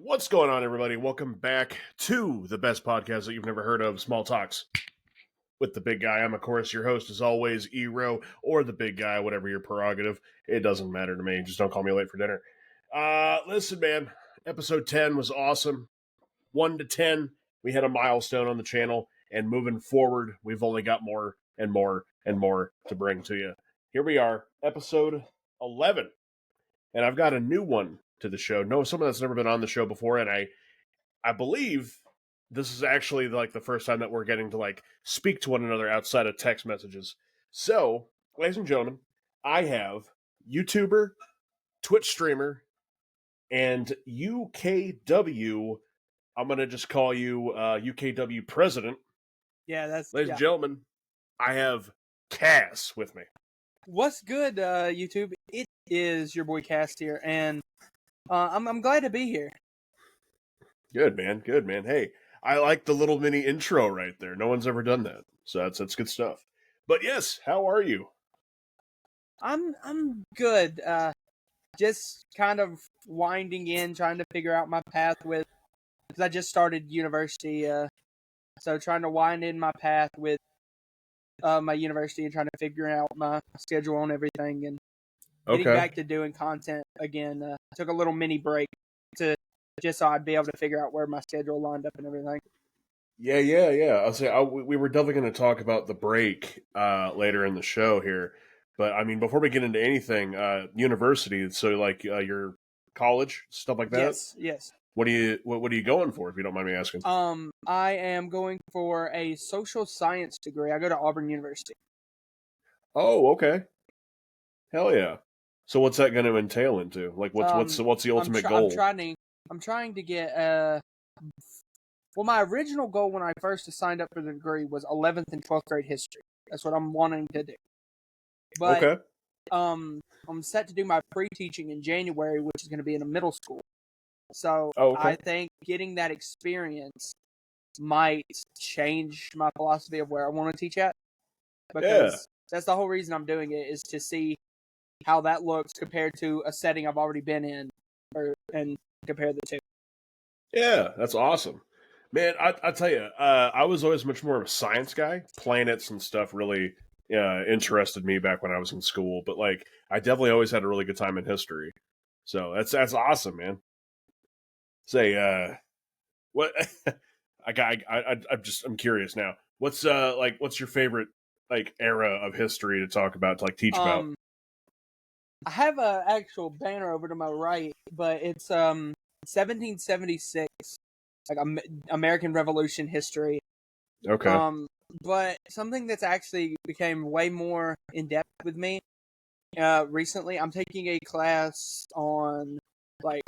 What's going on, everybody? Welcome back to the best podcast that you've never heard of, Small Talks with the Big Guy. I'm, of course, your host, as always, EROE, or the Big Guy, whatever your prerogative. It doesn't matter to me. Just don't call me late for dinner. Listen, man, episode 10 was awesome. 1 to 10, we had a milestone on the channel, and moving forward, we've only got more and more and more to bring to you. Here we are, episode 11, and I've got a new one to the show. No, someone that's never been on the show before, and I believe this is actually like the first time that we're getting to like speak to one another outside of text messages. So, ladies and gentlemen, I have YouTuber, Twitch streamer, and UKW. I'm gonna just call you UKW president. Yeah, Ladies and gentlemen, I have Cass with me. What's good, YouTube? It is your boy Cass here, and I'm glad to be here. Good man, good man. Hey, I like the little mini intro right there. No one's ever done that, so that's good stuff. But yes, how are you? I'm good. Just kind of winding in, trying to figure out my path with, because I just started university. So trying to wind in my path with my university and trying to figure out my schedule and everything, and getting back to doing content again. Took a little mini break to just so I'd be able to figure out where my schedule lined up and everything. Yeah. I'll say we were definitely going to talk about the break later in the show here, but I mean, before we get into anything, university. So like your college stuff like that. Yes. What are you going for, if you don't mind me asking? I am going for a social science degree. I go to Auburn University. Oh, okay. Hell yeah. So what's that going to entail into? Like, what's the ultimate goal? I'm trying to get well, my original goal when I first signed up for the degree was 11th and 12th grade history. That's what I'm wanting to do. But I'm set to do my pre-teaching in January, which is going to be in a middle school. So I think getting that experience might change my philosophy of where I want to teach at. Because that's the whole reason I'm doing it, is to see how that looks compared to a setting I've already been in, and compare the two. Yeah, that's awesome. Man, I tell you, I was always much more of a science guy. Planets and stuff really interested me back when I was in school. But like, I definitely always had a really good time in history. So that's awesome, man. Say, what? I'm curious now. What's your favorite like era of history to talk about, to like teach about? I have an actual banner over to my right, but it's 1776, like American Revolution history. Okay. But something that's actually became way more in depth with me recently, I'm taking a class on like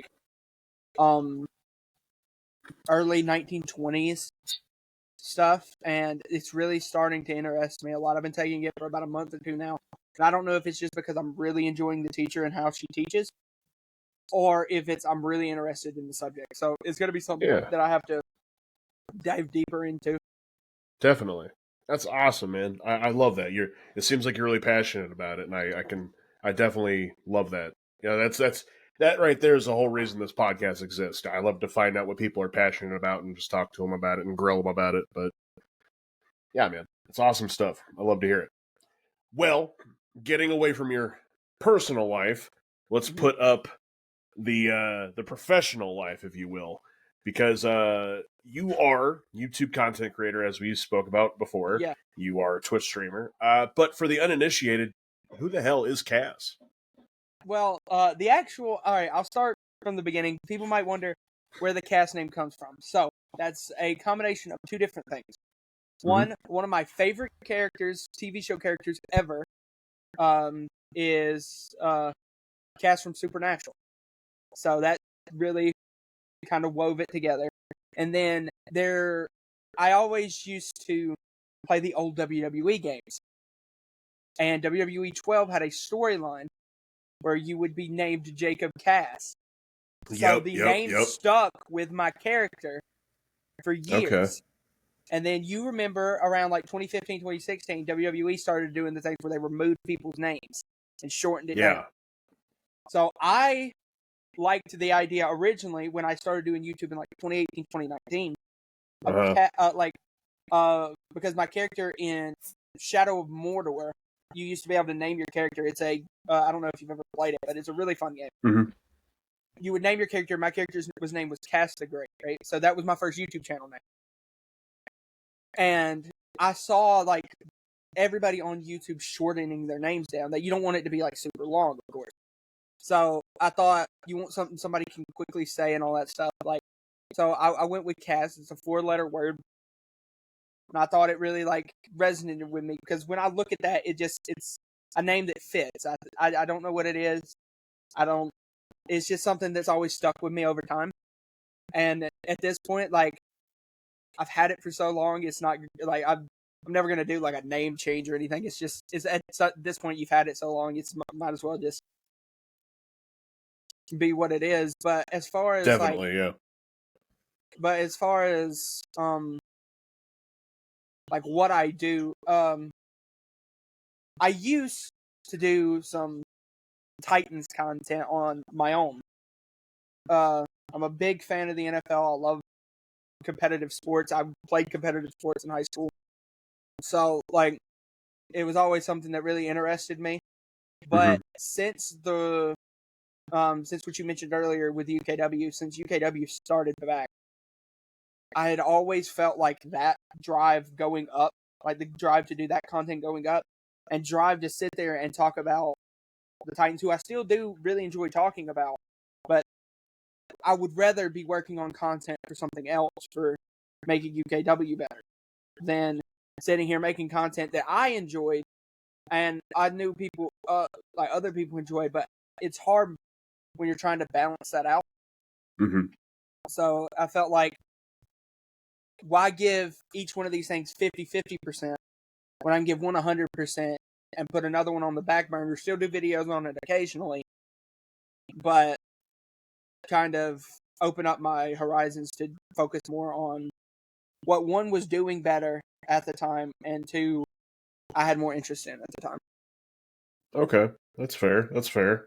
early 1920s stuff, and it's really starting to interest me a lot. I've been taking it for about a month or two now, and I don't know if it's just because I'm really enjoying the teacher and how she teaches, or if it's I'm really interested in the subject. So it's going to be something that I have to dive deeper into. Definitely. That's awesome, man. I love that. It seems like you're really passionate about it, and I definitely love that. That right there is the whole reason this podcast exists. I love to find out what people are passionate about and just talk to them about it and grill them about it. But yeah, man, it's awesome stuff. I love to hear it. Well, getting away from your personal life, let's put up the professional life, if you will, because you are YouTube content creator, as we spoke about before. Yeah. You are a Twitch streamer. But for the uninitiated, who the hell is Cass? Well, all right, I'll start from the beginning. People might wonder where the Cass name comes from. So that's a combination of two different things. One of my favorite characters, TV show characters ever, is Cass from Supernatural. So that really kind of wove it together. And then I always used to play the old WWE games. And WWE 12 had a storyline where you would be named Jacob Cass. So the name stuck with my character for years. Okay. And then you remember around like 2015, 2016, WWE started doing the things where they removed people's names and shortened it down. So I liked the idea originally when I started doing YouTube in like 2018, 2019 because my character in Shadow of Mordor, you used to be able to name your character. It's I don't know if you've ever played it, but it's a really fun game. Mm-hmm. You would name your character. My character's name was Cast the Great, right? So that was my first YouTube channel name. And I saw like everybody on YouTube shortening their names down. That you don't want it to be like super long, of course. So I thought you want something somebody can quickly say and all that stuff. Like, so I went with Cast. It's a 4-letter word. And I thought it really like resonated with me because when I look at that, it's a name that fits. I don't know what it is. It's just something that's always stuck with me over time. And at this point, like I've had it for so long, it's not like I'm never gonna do like a name change or anything. It's at this point you've had it so long, it's might as well just be what it is. But as far as Definitely, yeah. But as far as like what I do, I used to do some Titans content on my own. I'm a big fan of the NFL. I love competitive sports. I played competitive sports in high school. So, like, it was always something that really interested me. But since what you mentioned earlier with UKW, since UKW started back, I had always felt like that drive going up, like the drive to do that content going up, and drive to sit there and talk about the Titans, who I still do really enjoy talking about, but I would rather be working on content for something else, for making UKW better, than sitting here making content that I enjoyed and I knew people, like other people enjoy, but it's hard when you're trying to balance that out. Mm-hmm. So I felt like, why give each one of these things 50% when I can give one 100% and put another one on the back burner, still do videos on it occasionally, but kind of open up my horizons to focus more on what one was doing better at the time, and two, I had more interest in at the time. Okay, that's fair. That's fair.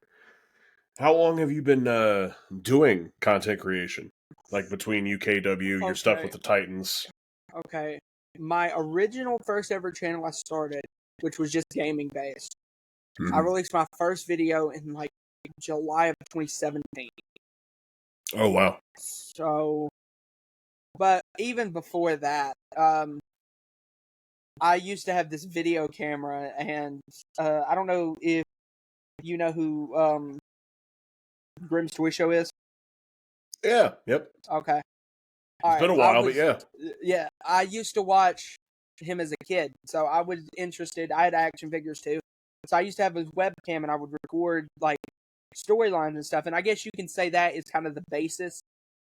How long have you been doing content creation? Like between UKW, your stuff with the Titans? Okay. My original first ever channel I started, which was just gaming based, I released my first video in like July of 2017. Oh, wow. So, but even before that, I used to have this video camera, and I don't know if you know who Grimm's Toy Show is. Yeah, yep. Okay. It's been a while, but yeah. Yeah, I used to watch him as a kid, so I was interested. I had action figures too. So I used to have his webcam, and I would record like storylines and stuff. And I guess you can say that is kind of the basis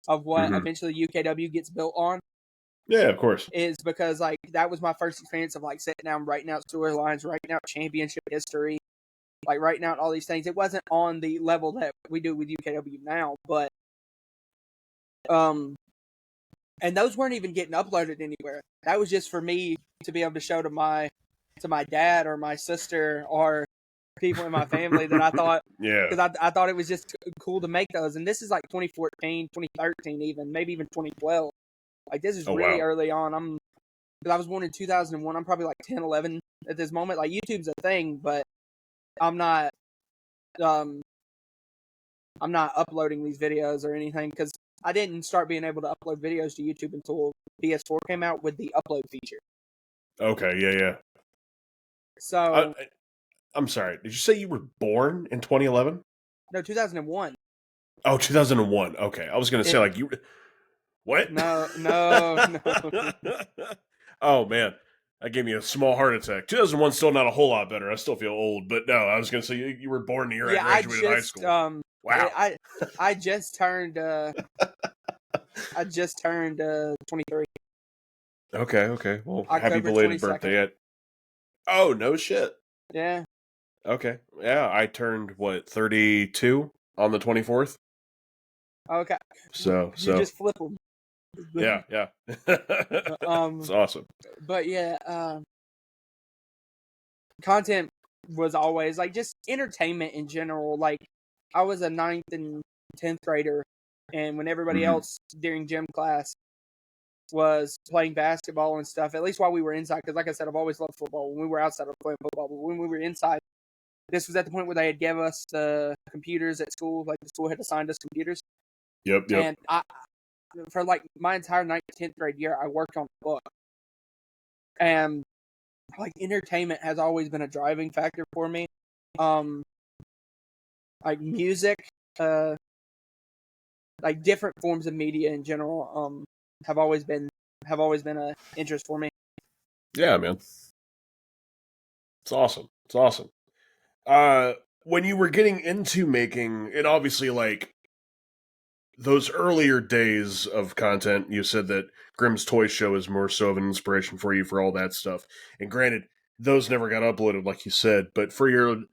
of what eventually UKW gets built on. Yeah, of course. Is because like that was my first experience of like sitting down, writing out storylines, writing out championship history, like writing out all these things. It wasn't on the level that we do with UKW now, but and those weren't even getting uploaded anywhere. That was just for me to be able to show to my dad or my sister or people in my family that I thought, because I thought it was just cool to make those. And this is like 2014, 2013 even, maybe even 2012. Like this is really early on. Because I was born in 2001. I'm probably like 10, 11 at this moment. Like YouTube's a thing, but I'm not uploading these videos or anything because I didn't start being able to upload videos to YouTube until PS4 came out with the upload feature. Okay, yeah. So I'm sorry. Did you say you were born in 2011? No, 2001. Oh, 2001. Okay, I was gonna say like you. What? No. Oh man, that gave me a small heart attack. 2001 still not a whole lot better. I still feel old, but no, I was gonna say you were born the year I graduated high school. Wow. I just turned 23. Okay. Well, October happy belated 22nd. birthday. Oh, no shit. Yeah. Okay. Yeah, I turned 32 on the 24th. Okay. So you just flip them. Yeah. It's awesome. But yeah, content was always like just entertainment in general. Like I was a 9th and 10th grader, and when everybody else during gym class was playing basketball and stuff, at least while we were inside, because like I said, I've always loved football. When we were outside, I was playing football, but when we were inside, this was at the point where they had given us the computers at school. Like the school had assigned us computers. Yep. And for like my entire 9th, 10th grade year, I worked on the book. And like entertainment has always been a driving factor for me. Like music, like different forms of media in general, have always been an interest for me. Yeah, man. It's awesome. It's awesome. When you were getting into making it, obviously, like those earlier days of content, you said that Grimm's Toy Show is more so of an inspiration for you for all that stuff. And granted, those never got uploaded, like you said, but for your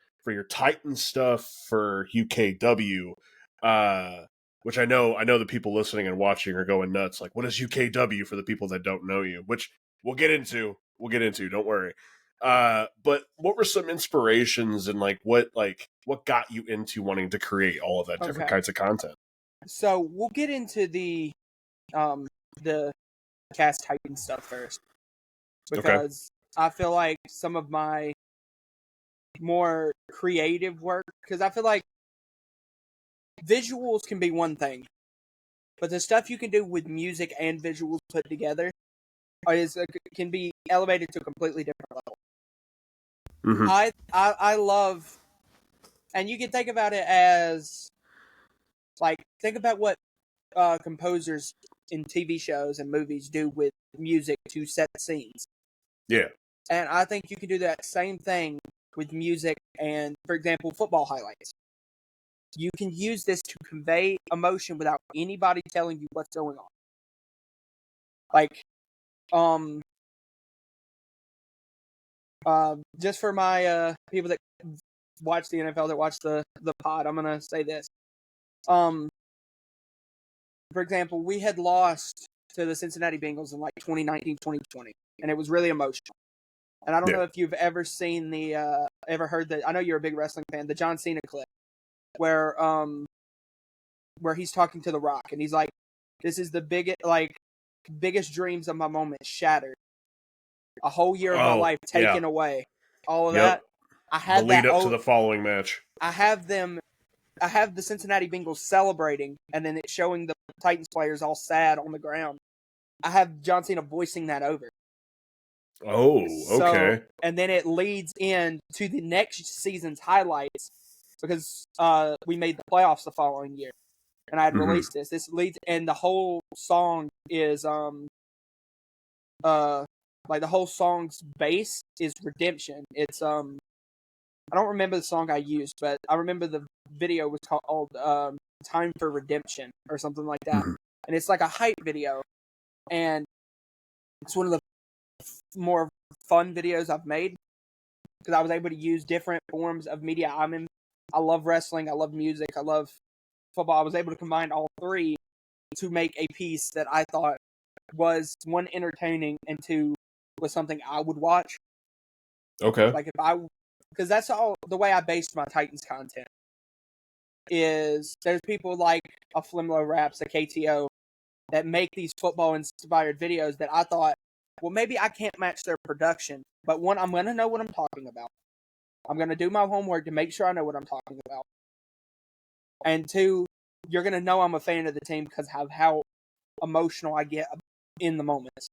Titan stuff for UKW, which I know the people listening and watching are going nuts. Like, what is UKW for the people that don't know you? Which we'll get into. Don't worry. But what were some inspirations and what got you into wanting to create all of that different kinds of content? So we'll get into the Cast Titan stuff first, because I feel like some of my more creative work, because I feel like visuals can be one thing, but the stuff you can do with music and visuals put together can be elevated to a completely different level. I love, and you can think about it as think about what composers in TV shows and movies do with music to set scenes. Yeah. And I think you can do that same thing with music and, for example, football highlights. You can use this to convey emotion without anybody telling you what's going on. Just for my people that watch the NFL, that watch the pod, I'm going to say this. For example, we had lost to the Cincinnati Bengals in 2019, 2020, and it was really emotional. And I don't know if you've ever seen ever heard the, I know you're a big wrestling fan, the John Cena clip where he's talking to The Rock and he's like, this is the biggest dreams of my moment shattered. A whole year of my life taken away. All of that. I had the lead up to the following match. I have the Cincinnati Bengals celebrating, and then it's showing the Titans players all sad on the ground. I have John Cena voicing that over. Oh, okay. And then it leads in to the next season's highlights, because we made the playoffs the following year, and I had released this. This leads, and the whole song is the whole song's base is redemption. It's I don't remember the song I used, but I remember the video was called "Time for Redemption" or something like that, and it's like a hype video, and it's one of the more fun videos I've made, because I was able to use different forms of media. I love wrestling, I love music, I love football. I was able to combine all three to make a piece that I thought was, one, entertaining, and two, was something I would watch. Okay. Because that's all the way I based my Titans content. Is there's people like a Flimlo Raps, a KTO, that make these football inspired videos that I thought, well, maybe I can't match their production, but one, I'm going to know what I'm talking about. I'm going to do my homework to make sure I know what I'm talking about. And two, you're going to know I'm a fan of the team because of how emotional I get in the moments.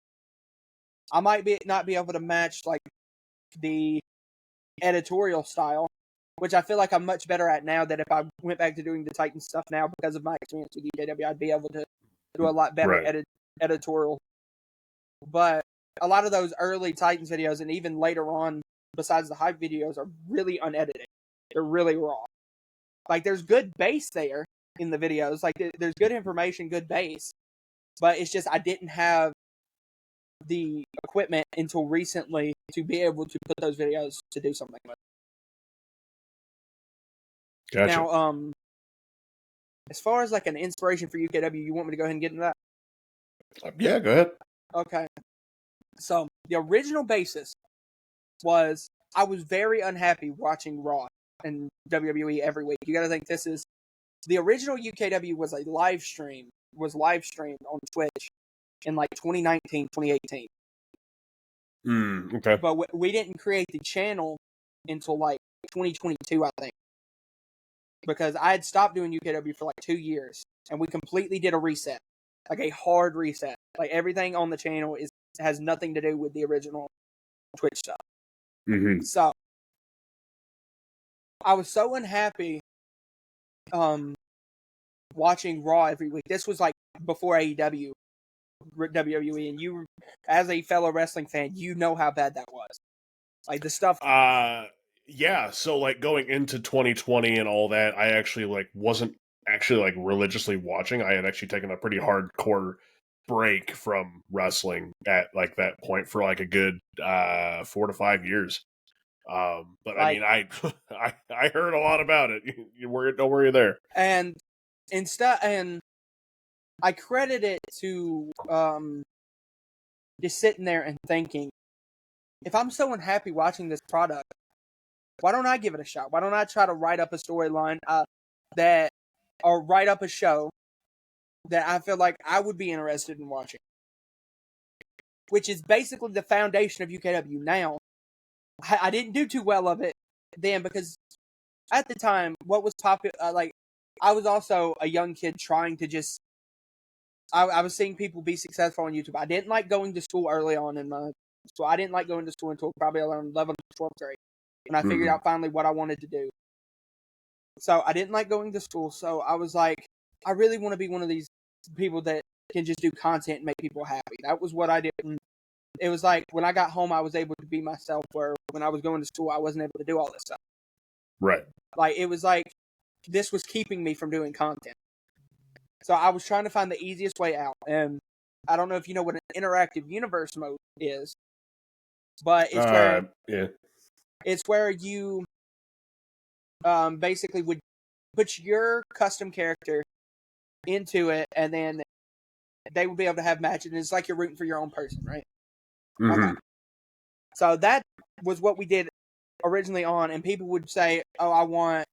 I might not be able to match the editorial style, which I feel like I'm much better at now, that if I went back to doing the Titan stuff now because of my experience with UKW, I'd be able to do a lot better editorial. But a lot of those early Titans videos, and even later on, besides the hype videos, are really unedited. They're really raw. There's good base there in the videos. There's good information, good base. But it's just I didn't have the equipment until recently to be able to put those videos to do something with. Gotcha. Now, as far as an inspiration for UKW, you want me to go ahead and get into that? Yeah, go ahead. Okay. So the original basis was I was very unhappy watching Raw and WWE every week. You got to think this is the original UKW was live streamed on Twitch in like 2019, 2018. Okay. But we didn't create the channel until like 2022, I think. Because I had stopped doing UKW for like 2 years, and we completely did a reset, like a hard reset. Like everything on the channel has nothing to do with the original Twitch stuff. Mm-hmm. So I was so unhappy watching Raw every week. This was like before AEW, WWE, and you, as a fellow wrestling fan, you know how bad that was. Like the stuff. Yeah. So like going into 2020 and all that, I actually like wasn't actually like religiously watching. I had actually taken a pretty hardcore break from wrestling at like that point for like a good 4 to 5 years. But I mean, I heard a lot about it. Don't worry there. And I credit it to just sitting there and thinking, if I'm so unhappy watching this product, why don't I give it a shot? Why don't I try to write up a storyline or write up a show that I feel like I would be interested in watching, which is basically the foundation of UKW now. I didn't do too well of it then because at the time, what was popular, I was also a young kid trying to just, I was seeing people be successful on YouTube. I didn't like going to school early on in my school. I didn't like going to school until probably around 11th, 12th grade when I figured out finally what I wanted to do. So I didn't like going to school. So I was like, I really want to be one of these people that can just do content and make people happy. That was what I did. And it was like when I got home, I was able to be myself, where when I was going to school, I wasn't able to do all this stuff. Right. Like it was like this was keeping me from doing content. So I was trying to find the easiest way out. And I don't know if you know what an interactive universe mode is, but it's where you basically would put your custom character into it, and then they would be able to have matches. And it's like you're rooting for your own person, right? Mm-hmm. Okay. So that was what we did originally on, and people would say, "Oh,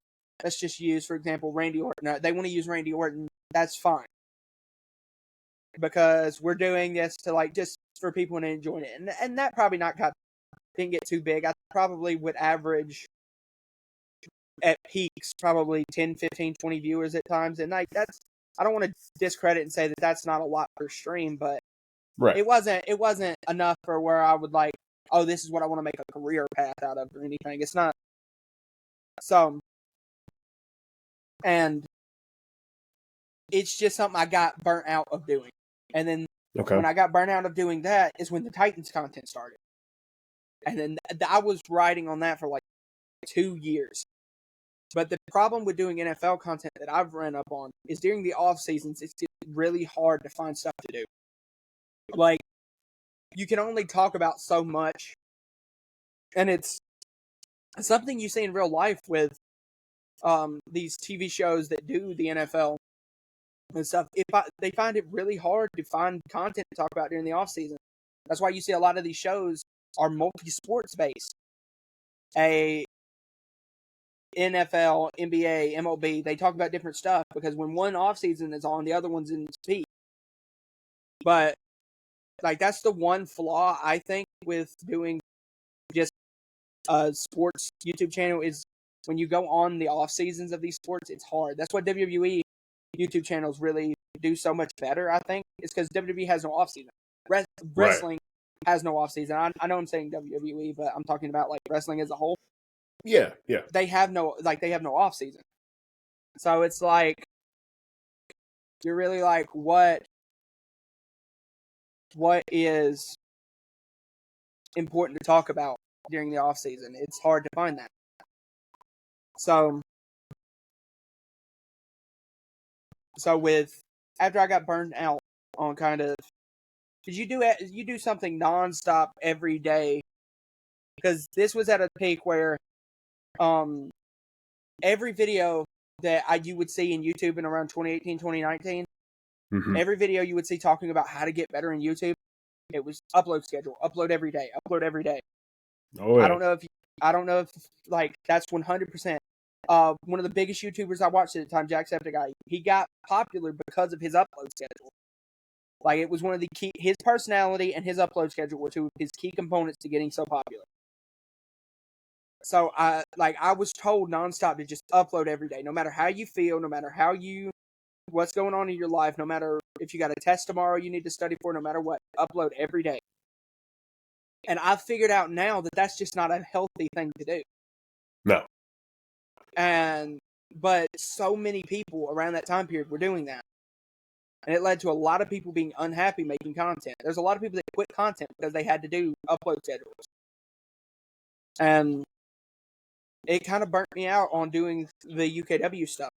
let's just use, for example, Randy Orton." They want to use Randy Orton. That's fine, because we're doing this to like just for people to enjoy it, and that probably didn't get too big. I probably would average at peaks probably 10, 15, 20 viewers at times, and like I don't want to discredit and say that that's not a lot per stream, but right. it wasn't enough for where I would like, oh, this is what I want to make a career path out of or anything. It's not. So, and it's just something I got burnt out of doing. And then when I got burnt out of doing that is when the Titans content started. And then I was writing on that for like 2 years. But the problem with doing NFL content that I've run up on is during the off seasons, it's really hard to find stuff to do. Like, you can only talk about so much. And it's something you see in real life with these TV shows that do the NFL and stuff. They find it really hard to find content to talk about during the off season. That's why you see a lot of these shows are multi-sports based. A NFL, NBA, MLB, they talk about different stuff because when one off season is on, the other one's in peak. But like that's the one flaw I think with doing just a sports YouTube channel is when you go on the off seasons of these sports, it's hard. That's what WWE YouTube channels really do so much better, I think. It's because WWE has no off season. Wrestling has no off season. I know I'm saying WWE, but I'm talking about like wrestling as a whole. Yeah. They have no off season. So it's like you're really like what is important to talk about during the off season. It's hard to find that. So after I got burned out on kind of, did you do something nonstop every day? Because this was at a peak where every video that you would see in YouTube in around 2018, 2019, every video you would see talking about how to get better in YouTube, it was upload schedule, upload every day. Oh, yeah. I don't know if like that's 100% one of the biggest YouTubers I watched at the time, Jacksepticeye, he got popular because of his upload schedule. Like, it was one of the key, his personality and his upload schedule were two of his key components to getting so popular. So I was told nonstop to just upload every day, no matter how you feel, no matter what's going on in your life, no matter if you got a test tomorrow you need to study for, no matter what, upload every day. And I've figured out now that that's just not a healthy thing to do. No. But so many people around that time period were doing that. And it led to a lot of people being unhappy making content. There's a lot of people that quit content because they had to do upload schedules. And it kind of burnt me out on doing the UKW stuff.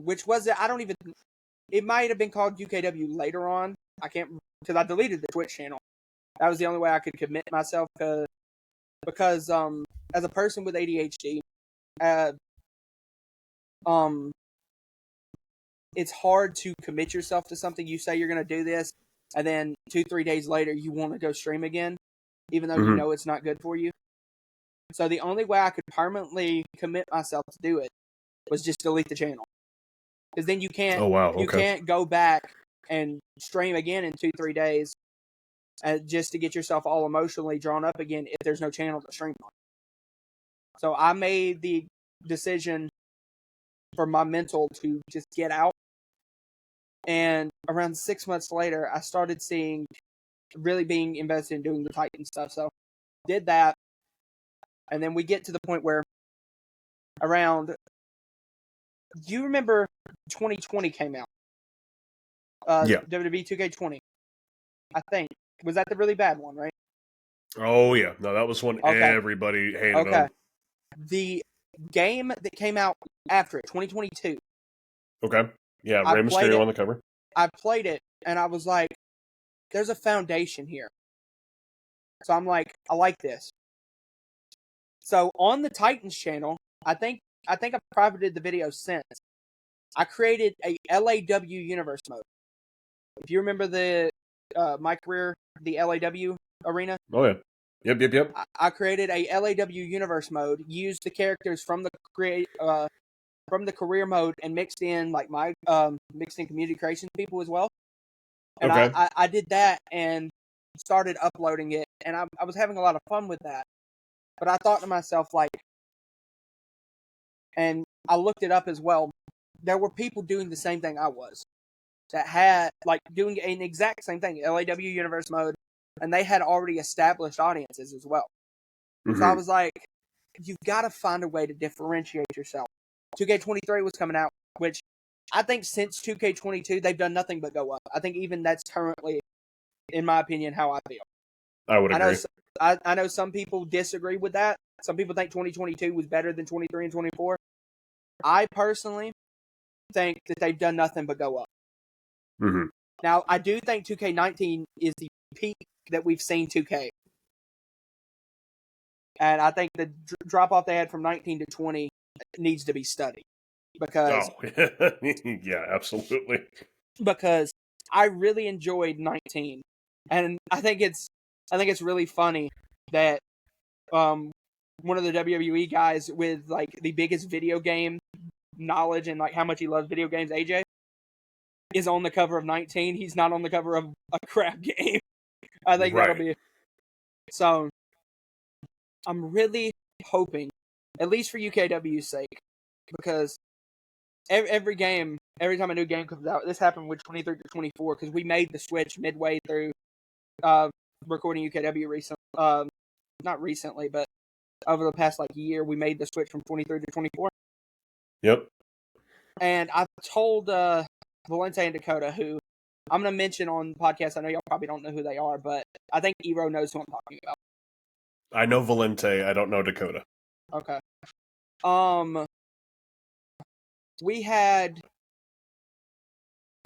Which was, it might have been called UKW later on. I can't, because I deleted the Twitch channel. That was the only way I could commit myself because as a person with ADHD, it's hard to commit yourself to something. You say you're going to do this, and then 2-3 days later you want to go stream again, even though you know it's not good for you. So the only way I could permanently commit myself to do it was just delete the channel. Because then you can't go back and stream again in 2-3 days just to get yourself all emotionally drawn up again if there's no channel to stream on. So I made the decision for my mental to just get out. And around 6 months later, I started really being invested in doing the Titan stuff. So did that. And then we get to the point where do you remember 2020 came out? Yeah. WWE 2K20. I think. Was that the really bad one, right? Oh, yeah. No, that was one everybody hated on. The game that came out after it, 2022. Okay. Yeah, Rey Mysterio on the cover. I played it, and I was like, there's a foundation here. So I'm like, I like this. So on the Titans channel, I think I've privated the video since. I created a LAW universe mode. If you remember my career, the LAW arena. Oh yeah. Yep. I created a LAW universe mode, used the characters from the career mode, and mixed in community creation people as well. And I did that and started uploading it, and I was having a lot of fun with that. But I thought to myself, and I looked it up as well, there were people doing the same thing I was, that had, doing an exact same thing, LAW universe mode, and they had already established audiences as well. So I was like, you've got to find a way to differentiate yourself. 2K23 was coming out, which I think since 2K22, they've done nothing but go up. I think even that's currently, in my opinion, how I feel. I would agree. I know some people disagree with that. Some people think 2022 was better than 23 and 24. I personally think that they've done nothing but go up. Now, I do think 2K19 is the peak that we've seen 2K. And I think the drop-off they had from 19 to 20 needs to be studied. Because... yeah, absolutely. Because I really enjoyed 19. And I think it's really funny that one of the WWE guys with the biggest video game knowledge and how much he loves video games, AJ, is on the cover of 19. He's not on the cover of a crap game. I think that'll be... So, I'm really hoping, at least for UKW's sake, because every time a new game comes out, this happened with 23 to 24, because we made the switch midway through recording UKW not recently, but over the past year, we made the switch from 23 to 24. Yep. And I've told Valente and Dakota, who I'm going to mention on the podcast. I know y'all probably don't know who they are, but I think EROE knows who I'm talking about. I know Valente. I don't know Dakota. Okay. We had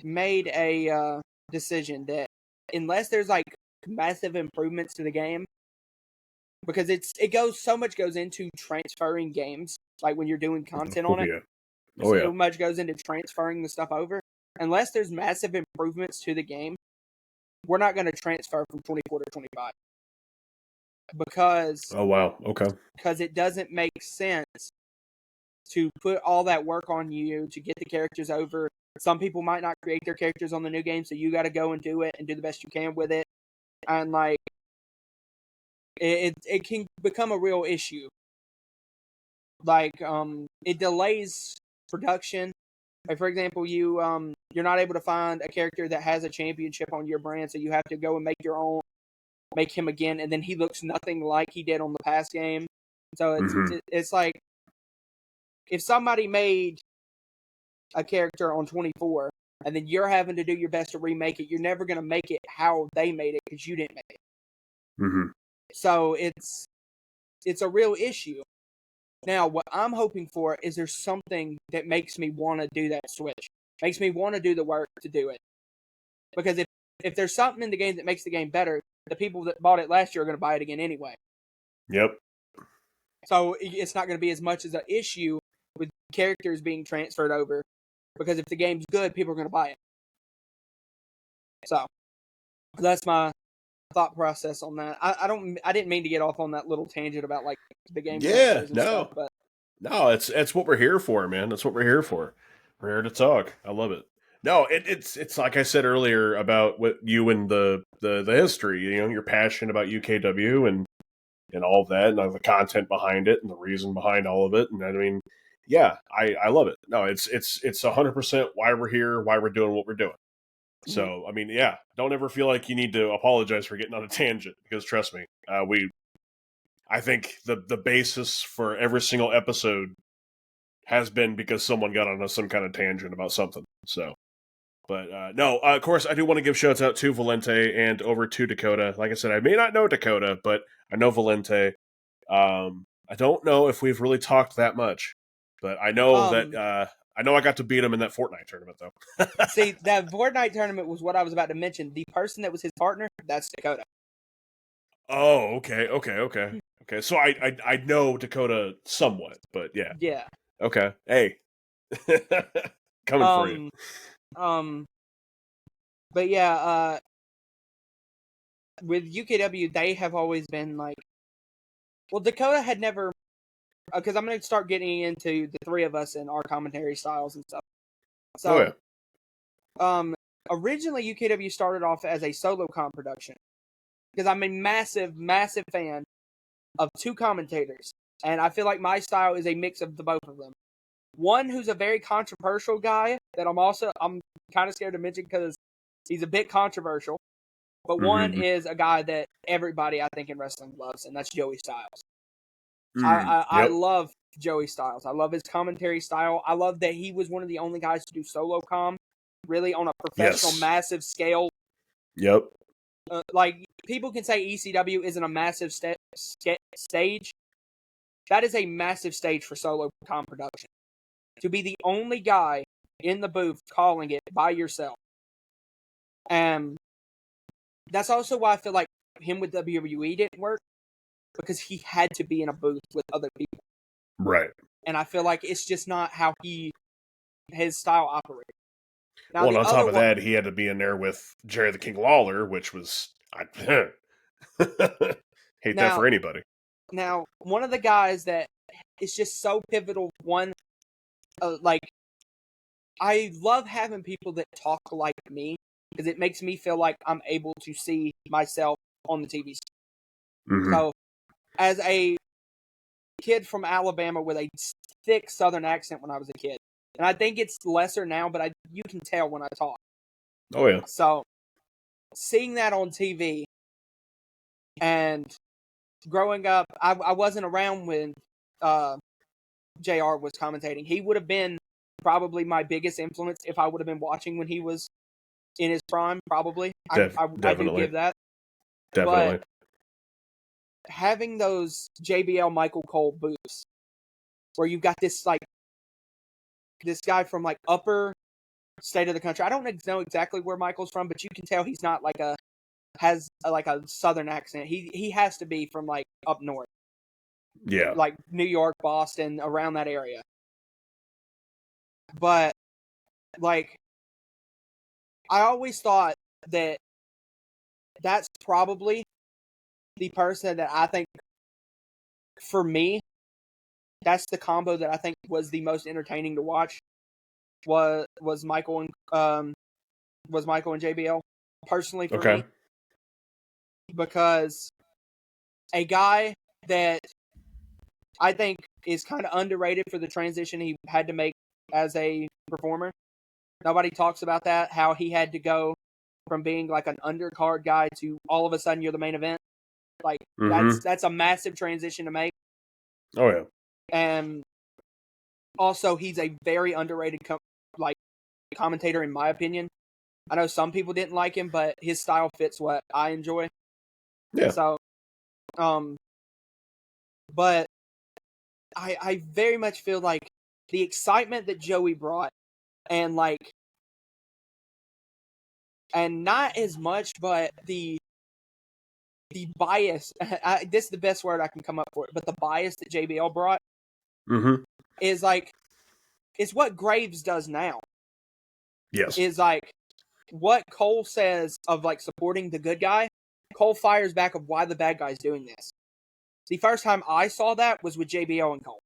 made a decision that unless there's massive improvements to the game, because so much goes into transferring games, when you're doing content on it. Yeah. So much goes into transferring the stuff over. Unless there's massive improvements to the game, we're not going to transfer from 24 to 25. because Oh wow. Okay. it doesn't make sense to put all that work on you to get the characters over. Some people might not create their characters on the new game, so you got to go and do it and do the best you can with it. And like, it can become a real issue. Like, it delays production. Like, for example, you're not able to find a character that has a championship on your brand, so you have to go and make your own, make him again, and then he looks nothing like he did on the past game. So it's like, if somebody made a character on 24 and then you're having to do your best to remake it, you're never going to make it how they made it because you didn't make it. Mm-hmm. So it's a real issue. Now, what I'm hoping for is there's something that makes me want to do that switch, makes me want to do the work to do it. Because if there's something in the game that makes the game better, the people that bought it last year are going to buy it again anyway. Yep. So it's not going to be as much as an issue with characters being transferred over, because if the game's good, people are going to buy it. So that's my thought process on that. I didn't mean to get off on that little tangent about like the game transfers and stuff, but no, it's what we're here for, man. That's what we're here for. We're here to talk. I love it. No, it's like I said earlier about what you and the history. You know, your passion about UKW and all of that, and the content behind it, and the reason behind all of it. And I mean, yeah, I love it. No, it's 100% why we're here, why we're doing what we're doing. So, I mean, yeah, don't ever feel like you need to apologize for getting on a tangent, because trust me, I think the basis for every single episode has been because someone got on some kind of tangent about something. So, but no, of course, I do want to give shouts out to Valente and over to Dakota. Like I said, I may not know Dakota, but I know Valente. I don't know if we've really talked that much, but I know that I know I got to beat him in that Fortnite tournament, though. See, that Fortnite tournament was what I was about to mention. The person that was his partner, that's Dakota. Oh, okay. So I know Dakota somewhat, but yeah. Yeah. Okay. Hey. Coming for you. But yeah, with UKW, they have always been like, well, Dakota had never, because I'm going to start getting into the three of us and our commentary styles and stuff. So, originally UKW started off as a solo comp production, because I'm a massive, massive fan of two commentators, and I feel like my style is a mix of the both of them. One who's a very controversial guy that I'm kind of scared to mention because he's a bit controversial, but one is a guy that everybody I think in wrestling loves, and that's Joey Styles. I love Joey Styles. I love his commentary style. I love that he was one of the only guys to do solo com, really on a professional, massive scale. Yep. Like, people can say ECW isn't a massive stage. That is a massive stage for solo com production. To be the only guy in the booth calling it by yourself. And that's also why I feel like him with WWE didn't work, because he had to be in a booth with other people. Right. And I feel like it's just not how his style operates. Now, well, and on top of that, he had to be in there with Jerry the King Lawler, which was hate that for anybody. Now, one of the guys that is just so pivotal, like, I love having people that talk like me, because it makes me feel like I'm able to see myself on the TV screen. So, as a kid from Alabama with a thick Southern accent when I was a kid, and I think it's lesser now, but you can tell when I talk. Oh, yeah. So, seeing that on TV and growing up, I wasn't around when JR was commentating. He would have been probably my biggest influence if I would have been watching when he was in his prime, probably. I do give that. Definitely. But having those JBL Michael Cole booths where you've got this guy from like upper state of the country. I don't know exactly where Michael's from, but you can tell he's not has a Southern accent. He has to be from like up north. Yeah. Like New York, Boston, around that area. But like, I always thought that that's probably the person that I think, for me, that's the combo that I think was the most entertaining to watch. Was Michael and JBL, personally for me, because a guy that I think is kind of underrated for the transition he had to make as a performer. Nobody talks about that, how he had to go from being like an undercard guy to all of a sudden you're the main event. Like that's a massive transition to make. Oh yeah. And also he's a very underrated commentator in my opinion. I know some people didn't like him, but his style fits what I enjoy. Yeah. So but I very much feel like the excitement that Joey brought, and not as much, but the bias. This is the best word I can come up for it. But the bias that JBL brought is is what Graves does now. Yes. Is what Cole says of supporting the good guy. Cole fires back of why the bad guy's doing this. The first time I saw that was with JBL and Cole.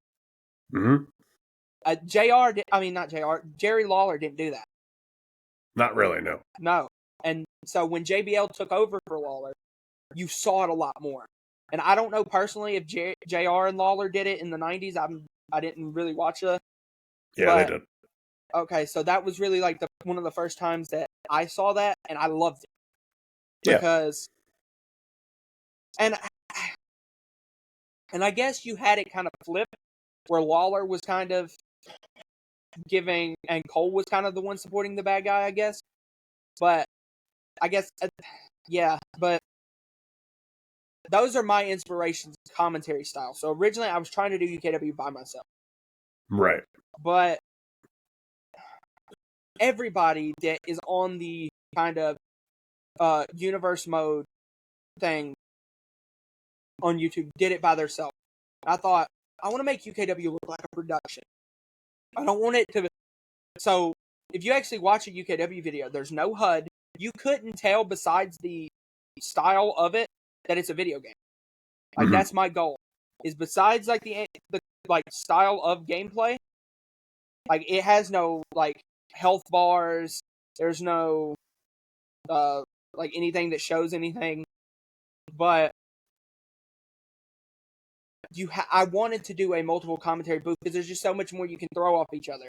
Jerry Lawler didn't do that. Not really, no. No. And so when JBL took over for Lawler, you saw it a lot more. And I don't know personally if JR and Lawler did it in the 90s. I didn't really watch it. Yeah, they did. Okay, so that was really one of the first times that I saw that, and I loved it. Yeah. Because, and I guess you had it kind of flipped, where Lawler was kind of giving, and Cole was kind of the one supporting the bad guy, I guess. But, I guess, yeah, but those are my inspirations, commentary style. So originally I was trying to do UKW by myself. Right. But everybody that is on the kind of universe mode thing on YouTube did it by themselves. I thought, I want to make UKW look like a production. I don't want it to... So, if you actually watch a UKW video, there's no HUD. You couldn't tell, besides the style of it, that it's a video game. That's my goal. Is besides the style of gameplay, it has no health bars. There's no anything that shows anything. But I wanted to do a multiple commentary booth because there's just so much more you can throw off each other.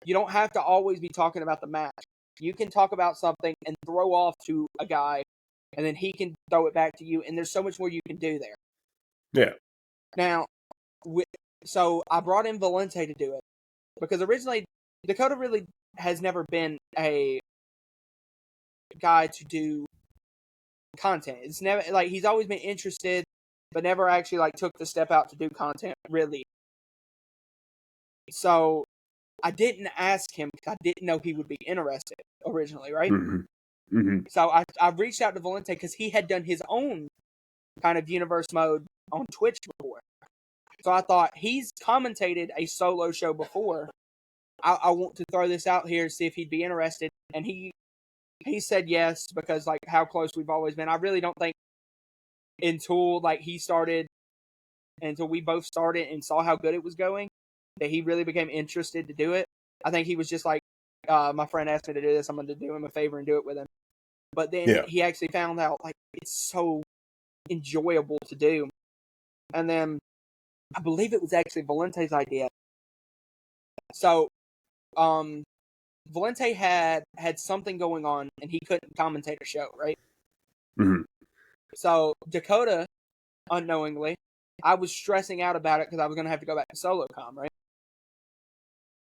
You don't have to always be talking about the match. You can talk about something and throw off to a guy, and then he can throw it back to you, and there's so much more you can do there. Yeah. Now, so I brought in Valente to do it, because originally Dakota really has never been a guy to do content. It's never he's always been interested, but never actually took the step out to do content really. So I didn't ask him because I didn't know he would be interested originally, right? So I reached out to Valente because he had done his own kind of universe mode on Twitch before. So I thought, he's commentated a solo show before. I want to throw this out here, see if he'd be interested. And he said yes, because how close we've always been. I really don't think until he started, until we both started and saw how good it was going, that he really became interested to do it. I think he was just my friend asked me to do this, I'm going to do him a favor and do it with him. But then he actually found out it's so enjoyable to do. And then I believe it was actually Valente's idea. So Valente had something going on and he couldn't commentate a show, right? So Dakota, unknowingly, I was stressing out about it because I was going to have to go back to solo com, right?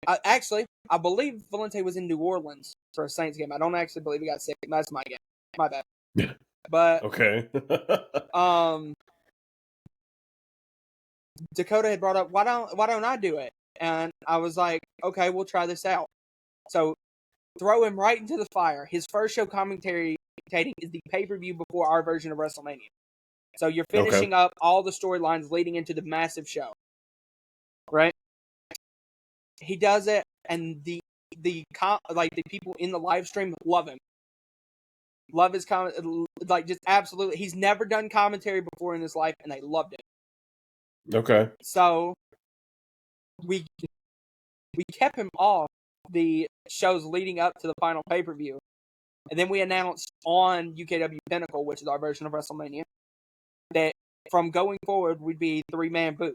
I believe Valente was in New Orleans for a Saints game. I don't actually believe he got sick. That's my game. My bad. Yeah. But okay. Dakota had brought up, why don't I do it? And I was like, okay, we'll try this out. So throw him right into the fire. His first show commentating is the pay-per-view before our version of WrestleMania. So you're finishing up all the storylines leading into the massive show. Right? He does it, and the people in the live stream love him. Love his comment, like just absolutely. He's never done commentary before in his life, and they loved it. Okay. So we kept him off the shows leading up to the final pay-per-view. And then we announced on UKW Pinnacle, which is our version of WrestleMania, that from going forward, we'd be 3-man boot.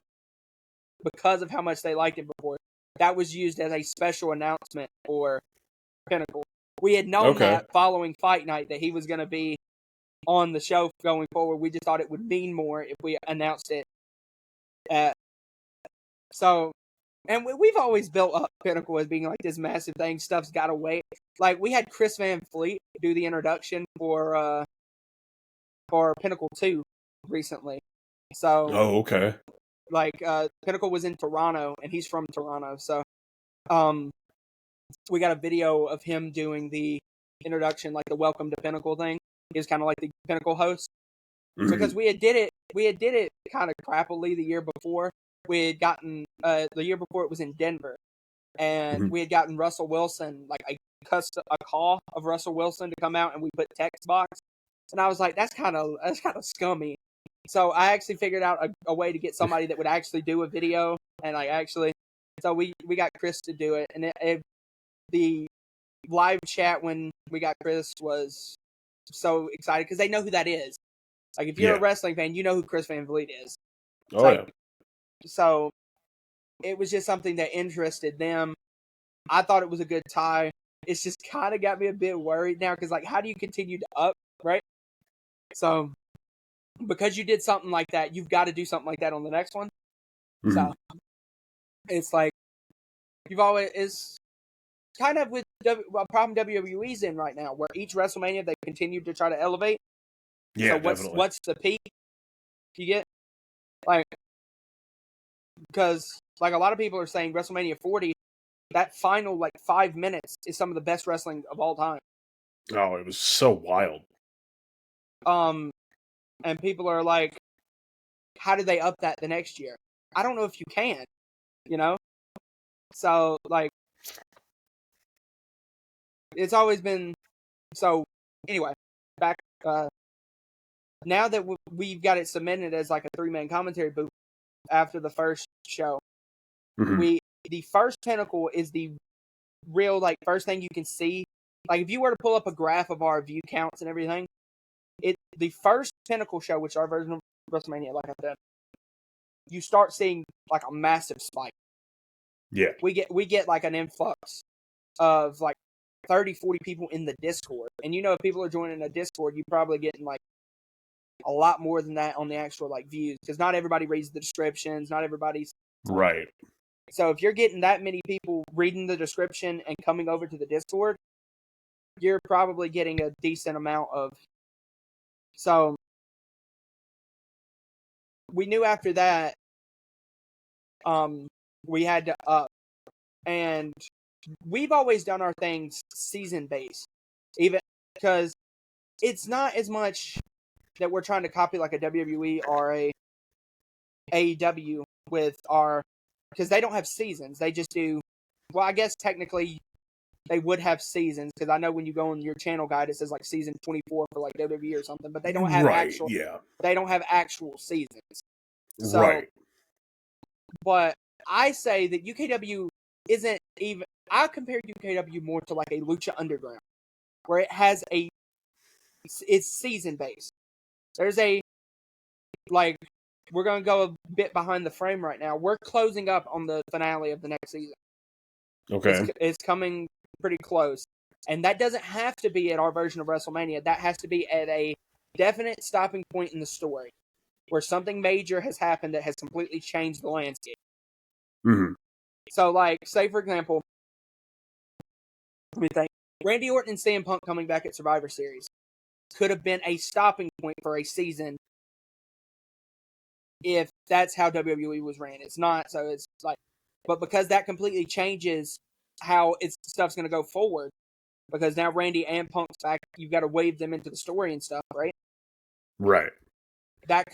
Because of how much they liked it before. That was used as a special announcement for Pinnacle. We had known that following Fight Night that he was going to be on the show going forward. We just thought it would mean more if we announced it. And we've always built up Pinnacle as being like this massive thing. Stuff's got to wait. Like, we had Chris Van Fleet do the introduction for Pinnacle 2 recently. So, okay. Like, Pinnacle was in Toronto, and he's from Toronto. So, we got a video of him doing the introduction, like the Welcome to Pinnacle thing. He was kind of like the Pinnacle host. Mm-hmm. Because we had did it kind of crappily the year before. We had gotten the year before it was in Denver, and we had gotten Russell Wilson, like a call of Russell Wilson to come out, and we put text box, and I was like, that's kind of scummy. So I actually figured out a way to get somebody that would actually do a video, and so we got Chris to do it, and the live chat when we got Chris was so excited because they know who that is. Like, if you're a wrestling fan, you know who Chris Van Vliet is. So it was just something that interested them. I thought it was a good tie. It's just kind of got me a bit worried now because, like, how do you continue to up, right? So because you did something like that, you've got to do something like that on the next one. Mm-hmm. So it's like it's kind of with a problem WWE's in right now, where each WrestleMania they continue to try to elevate. Yeah, so what's the peak you get? Like, because like a lot of people are saying WrestleMania 40, that final like 5 minutes is some of the best wrestling of all time. Oh, it was so wild. And people are like, how do they up that the next year? I don't know if you can, you know? So, like, it's always been, so, anyway, back, now that we've got it cemented as like a 3-man commentary booth after the first show, the first Pinnacle is the real, like, first thing you can see. Like, if you were to pull up a graph of our view counts and everything, the first Pinnacle show, which is our version of WrestleMania, like I said, you start seeing like a massive spike. Yeah. We get like an influx of like 30, 40 people in the Discord. And you know, if people are joining a Discord, you're probably getting like a lot more than that on the actual like views, because not everybody reads the descriptions, not everybody's right. So if you're getting that many people reading the description and coming over to the Discord, you're probably getting a decent amount of. So we knew after that, we had to up, and we've always done our things season based, even because it's not as much that we're trying to copy like a WWE or a AEW with our, because they don't have seasons. They just do. Well, I guess technically they would have seasons, because I know when you go on your channel guide it says like season 24 for like WWE or something, but they don't have actual. Yeah. They don't have actual seasons. So, right. But I say that UKW isn't even. I compare UKW more to like a Lucha Underground, where it has it's season based. There's like, we're going to go a bit behind the frame right now. We're closing up on the finale of the next season. Okay. It's coming pretty close. And that doesn't have to be at our version of WrestleMania. That has to be at a definite stopping point in the story, where something major has happened that has completely changed the landscape. Mm-hmm. So, like, say, for example, let me think. Randy Orton and CM Punk coming back at Survivor Series could have been a stopping point for a season if that's how WWE was ran. It's not, so it's like, but because that completely changes how stuff's going to go forward, because now Randy and Punk's back, you've got to wave them into the story and stuff, right? Right. That's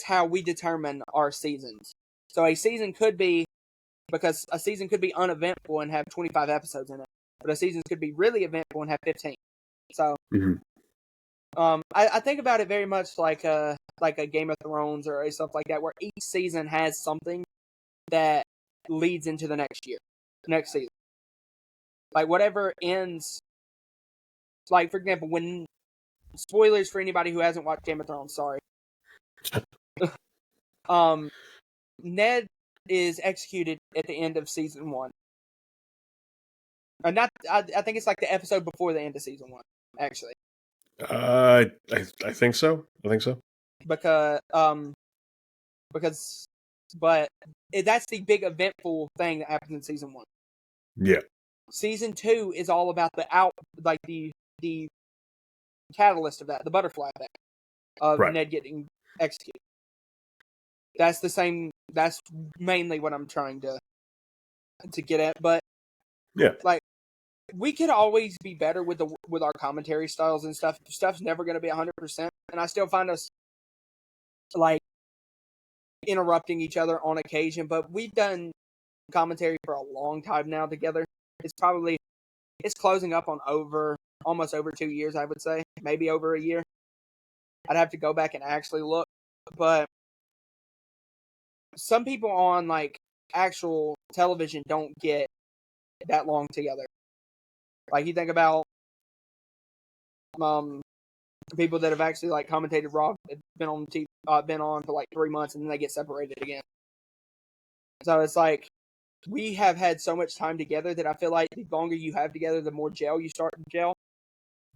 how we determine our seasons. So a season could be uneventful and have 25 episodes in it. but a season could be really eventful and have 15. So, I think about it very much like a Game of Thrones or stuff like that, where each season has something that leads into the next season. Like whatever ends, like for example, when spoilers for anybody who hasn't watched Game of Thrones, sorry. Ned is executed at the end of season 1. Not, I think it's like the episode before the end of season 1, actually. I think so. Because that's the big eventful thing that happens in season 1. Yeah. Season 2 is all about the catalyst of that, the butterfly effect of Ned getting executed. That's the same. That's mainly what I'm trying to get at. But yeah, like we could always be better with our commentary styles and stuff. Stuff's never going to be 100%, and I still find us like interrupting each other on occasion. But we've done commentary for a long time now together. It's closing up on almost over 2 years, I would say, maybe over a year. I'd have to go back and actually look, but some people on like actual television don't get that long together. Like you think about people that have actually like commentated Raw, been on TV, been on for like 3 months, and then they get separated again. So it's like we have had so much time together that I feel like the longer you have together, the more gel you start to gel.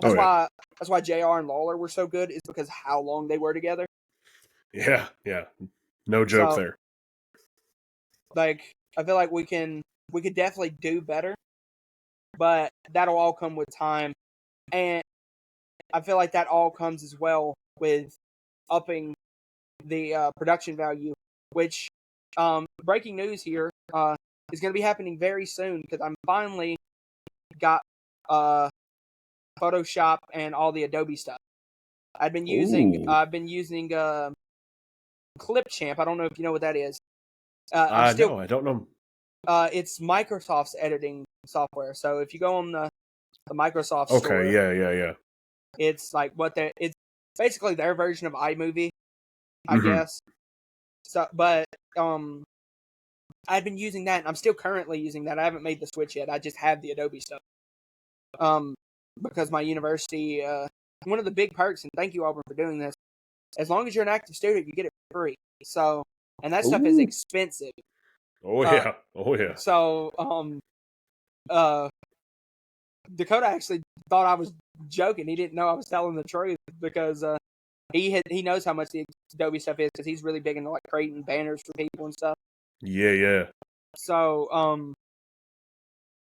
That's why JR and Lawler were so good, is because how long they were together. Yeah. No joke there. Like I feel like we could definitely do better, but that'll all come with time, and I feel like that all comes as well with upping the production value. Which breaking news here is going to be happening very soon, because I'm finally got Photoshop and all the Adobe stuff. I've been using Clipchamp. I don't know if you know what that is. No, I don't know. It's Microsoft's editing software. So if you go on the Microsoft store, yeah. It's like it's basically their version of iMovie, I guess. So, but I've been using that, and I'm still currently using that. I haven't made the switch yet. I just have the Adobe stuff. Because my university, one of the big perks, and thank you, Auburn, for doing this. As long as you're an active student, you get it for free. So, and that stuff is expensive. Oh yeah. So, Dakota actually thought I was joking. He didn't know I was telling the truth, because he knows how much the Adobe stuff is, because he's really big into like creating banners for people and stuff. Yeah. So,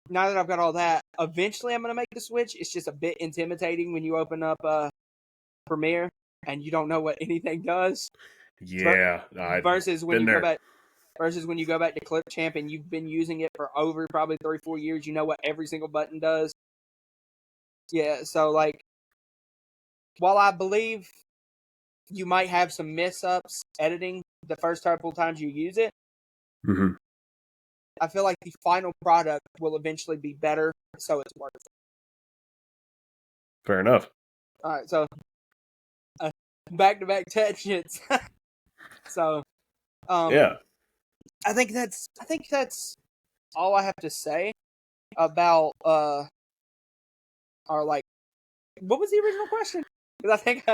now that I've got all that, eventually I'm going to make the switch. It's just a bit intimidating when you open up Premiere and you don't know what anything does. Yeah. Versus when you go back to Clipchamp and you've been using it for over probably 3-4 years, you know what every single button does. Yeah, so like, while I believe you might have some miss-ups editing the first couple times you use it, I feel like the final product will eventually be better, so it's worth it. Fair enough. All right, so back-to-back tangents. So, yeah, I think that's all I have to say about our like. What was the original question? Because I think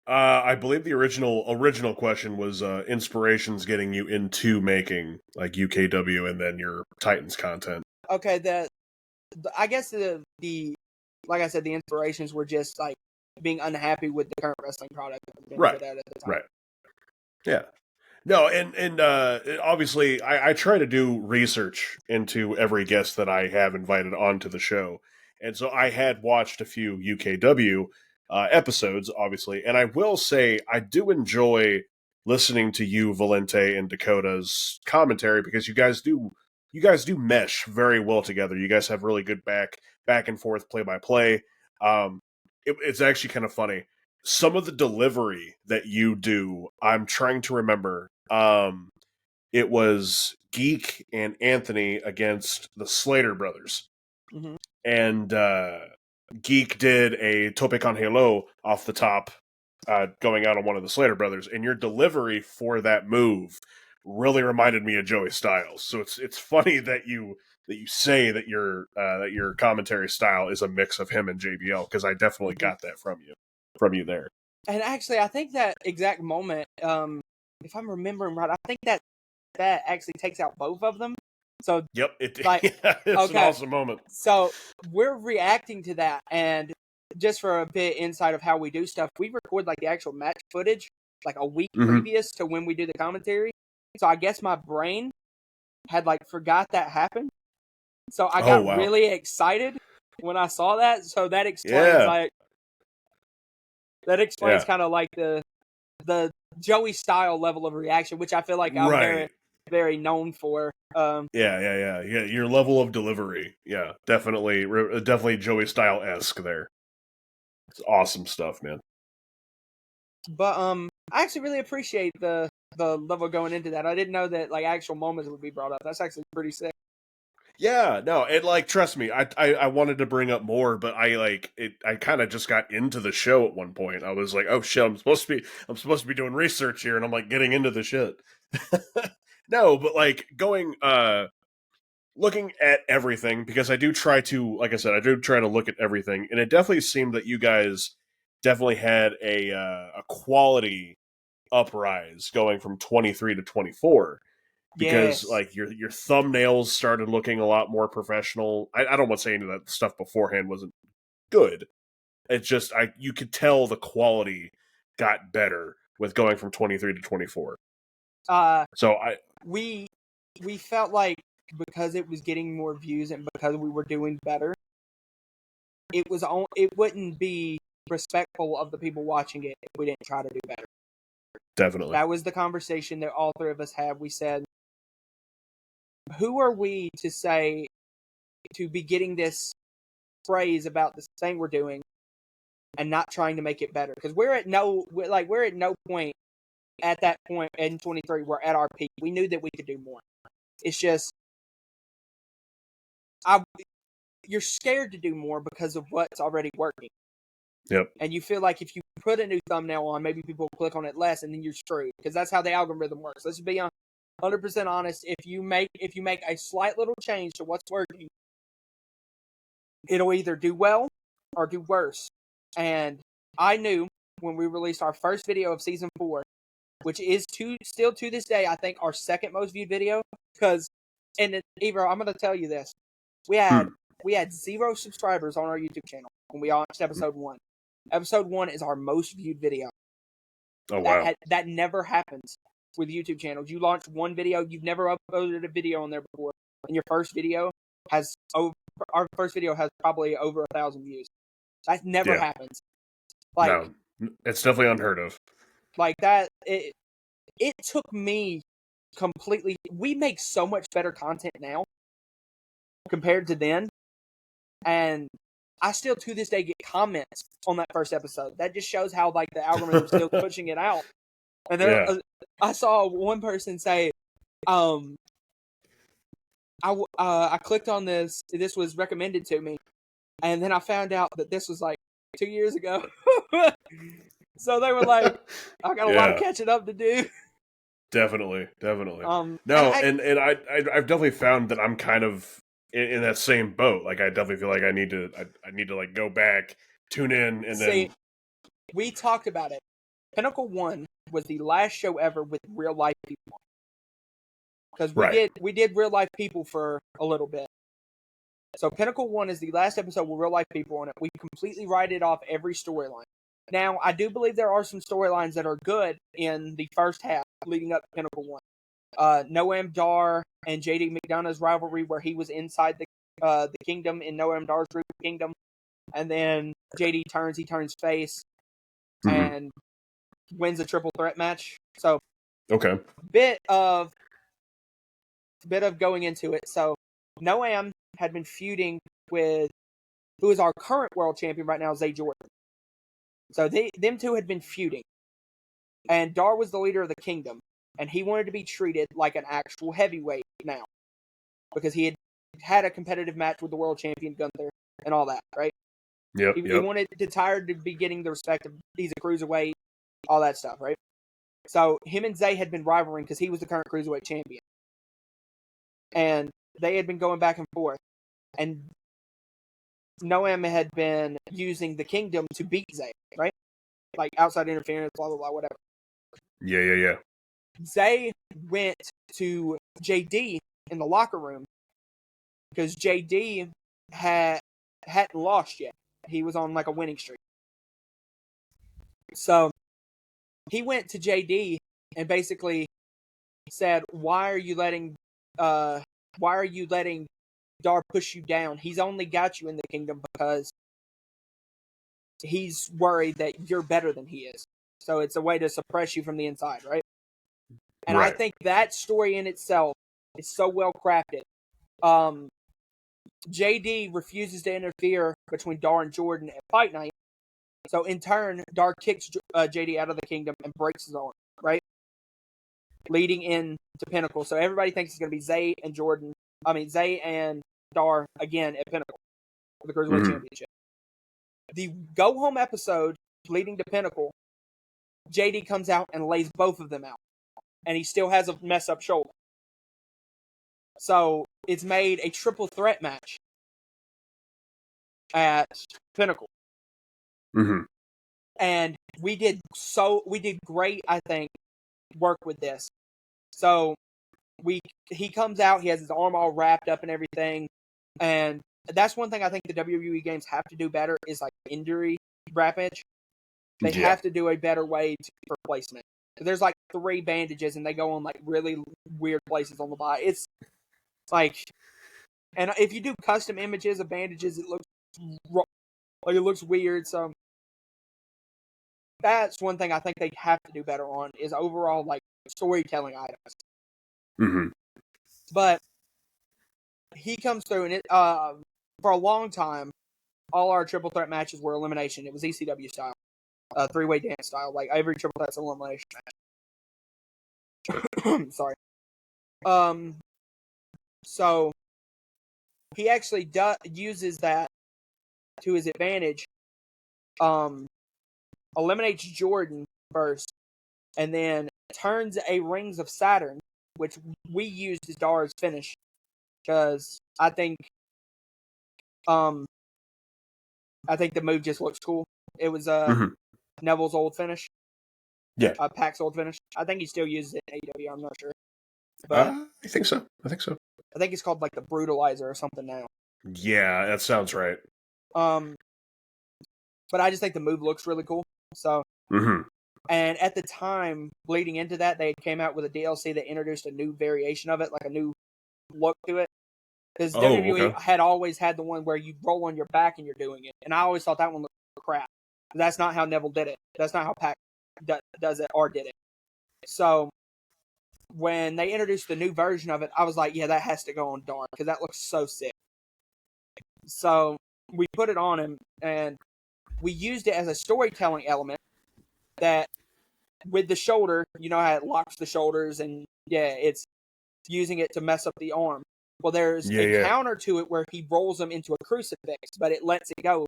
I believe the original question was inspirations getting you into making like UKW and then your Titans content. Okay, I guess the like I said, the inspirations were just like being unhappy with the current wrestling product that we've been Right. good at the time. Right. Yeah. No, and obviously I try to do research into every guest that I have invited onto the show. And so I had watched a few UKW episodes, obviously, and I will say I do enjoy listening to you, Valente, and Dakota's commentary, because you guys do mesh very well together. You guys have really good back and forth play by play. It's actually kind of funny. Some of the delivery that you do, I'm trying to remember. It was Geek and Anthony against the Slater brothers. Mm-hmm. and Geek did a tope con halo off the top, going out on one of the Slater brothers, and your delivery for that move really reminded me of Joey Styles. So it's funny that you say that your commentary style is a mix of him and JBL, because I definitely got that from you there. And actually, I think that exact moment, if I'm remembering right, I think that actually takes out both of them. So, Yep, like, it's an okay, awesome moment. so we're reacting to that, and just for a bit insight of how we do stuff, we record like the actual match footage like a week previous to when we do the commentary. So I guess my brain had like forgot that happened. So I Oh, got wow. really excited when I saw that. So that explains Yeah. Yeah. kind of like the Joey style level of reaction, which I feel like I'm very, Right. very known for. Yeah. Your level of delivery, yeah, definitely Joey Style esque there. It's awesome stuff, man. But I actually really appreciate the level going into that. I didn't know that like actual moments would be brought up. That's actually pretty sick. Yeah, no, it like trust me, I wanted to bring up more, but I kind of just got into the show at one point. I was like, oh shit, I'm supposed to be doing research here, and I'm like getting into the shit. No, but like going looking at everything, because I do try to, like I said, I do try to look at everything, and it definitely seemed that you guys definitely had a quality uprise going from 23 to 24, because Yes. like your thumbnails started looking a lot more professional. I don't want to say any of that stuff beforehand wasn't good. It's just you could tell the quality got better with going from 23 to 24. So we felt like because it was getting more views and because we were doing better, it wouldn't be respectful of the people watching it if we didn't try to do better. definitely. That was the conversation that all three of us had. We said, who are we to say to be getting this praise about this thing we're doing and not trying to make it better? Because we're at no point at that point in 23 we're at our peak. We knew that we could do more. It's just you're scared to do more because of what's already working. Yep. And you feel like if you put a new thumbnail on, maybe people will click on it less, and then you're screwed, because that's how the algorithm works. Let's be 100% honest. If you make a slight little change to what's working, it'll either do well or do worse. And I knew when we released our first video of season 4, which is still to this day, I think our second most viewed video, because and Ebro, I'm going to tell you this: we had 0 subscribers on our YouTube channel when we launched episode 1. Episode 1 is our most viewed video. Oh wow. That never happens with YouTube channels. You launch one video, you've never uploaded a video on there before, and your first video has our first video has probably over 1,000 views. That never happens. Like, no, it's definitely unheard of. like that. It took me completely. We make so much better content now compared to then, and I still to this day get comments on that first episode. That just shows how like the algorithm's still pushing it out. And I saw one person say, I clicked on this. This was recommended to me, and then I found out that this was like 2 years ago. So they were like, I got a lot of catching up to do. Definitely. And No, and I've definitely found that I'm kind of in that same boat. Like I definitely feel like I need to like go back, tune in, and then we talked about it. Pinnacle 1 was the last show ever with real life people, because we did real life people for a little bit. So Pinnacle 1 is the last episode with real life people on it. We completely write it off every storyline. Now, I do believe there are some storylines that are good in the first half leading up to Pinnacle 1. Noam Dar and JD McDonough's rivalry, where he was inside the kingdom in Noam Dar's group kingdom, and then JD turns face and wins a triple threat match. So okay, bit of going into it. So Noam had been feuding with who is our current world champion right now, Zay Jordan. So them two had been feuding, and Dar was the leader of the kingdom, and he wanted to be treated like an actual heavyweight now, because he had a competitive match with the world champion Gunther and all that, right? Yep. He wanted to tired to be getting the respect of he's a cruiserweight, all that stuff, right? So him and Zay had been rivaling because he was the current cruiserweight champion, and they had been going back and forth. And Noam had been using the Kingdom to beat Zay, right? Like outside interference, blah blah blah, whatever. Yeah. Zay went to JD in the locker room because JD hadn't lost yet. He was on like a winning streak. So he went to JD and basically said, "Why are you letting Dar push you down? He's only got you in the Kingdom because he's worried that you're better than he is. So it's a way to suppress you from the inside, right?" And I think that story in itself is so well crafted. JD refuses to interfere between Dar and Jordan at Fight Night. So in turn, Dar kicks JD out of the Kingdom and breaks his arm, right? Leading into Pinnacle. So everybody thinks it's going to be Zay and Dar again at Pinnacle for the Cruiserweight Championship. The go-home episode leading to Pinnacle, JD comes out and lays both of them out. And he still has a mess-up shoulder. So it's made a triple threat match at Pinnacle. And we did great, I think, work with this. So he comes out, he has his arm all wrapped up and everything, and that's one thing I think the WWE games have to do better is like injury wrappage. They have to do a better way for placement. There's like 3 bandages and they go on like really weird places on the body. It's like, and if you do custom images of bandages, it looks weird. So that's one thing I think they have to do better on is overall like storytelling items. But he comes through and for a long time, all our triple threat matches were elimination. It was ECW style, 3-way dance style. Like every triple threat's an elimination match. Sorry. So he actually uses that to his advantage. Eliminates Jordan first, and then turns a Rings of Saturn, which we used as Dar's finish, because I think the move just looks cool. It was Neville's old finish. Yeah. Pac's old finish. I think he still uses it in AEW. I'm not sure. But I think so. I think it's called like the Brutalizer or something now. Yeah, that sounds right. But I just think the move looks really cool. So, and at the time leading into that, they came out with a DLC that introduced a new variation of it, like a new look to it. Because WWE had always had the one where you roll on your back and you're doing it, and I always thought that one looked crap. That's not how Neville did it. That's not how Pac does it or did it. So when they introduced the new version of it, I was like, yeah, that has to go on Dar because that looks so sick. So we put it on him, and we used it as a storytelling element that with the shoulder, you know how it locks the shoulders and it's using it to mess up the arm. Well, there's a counter to it where he rolls them into a crucifix, but it lets it go.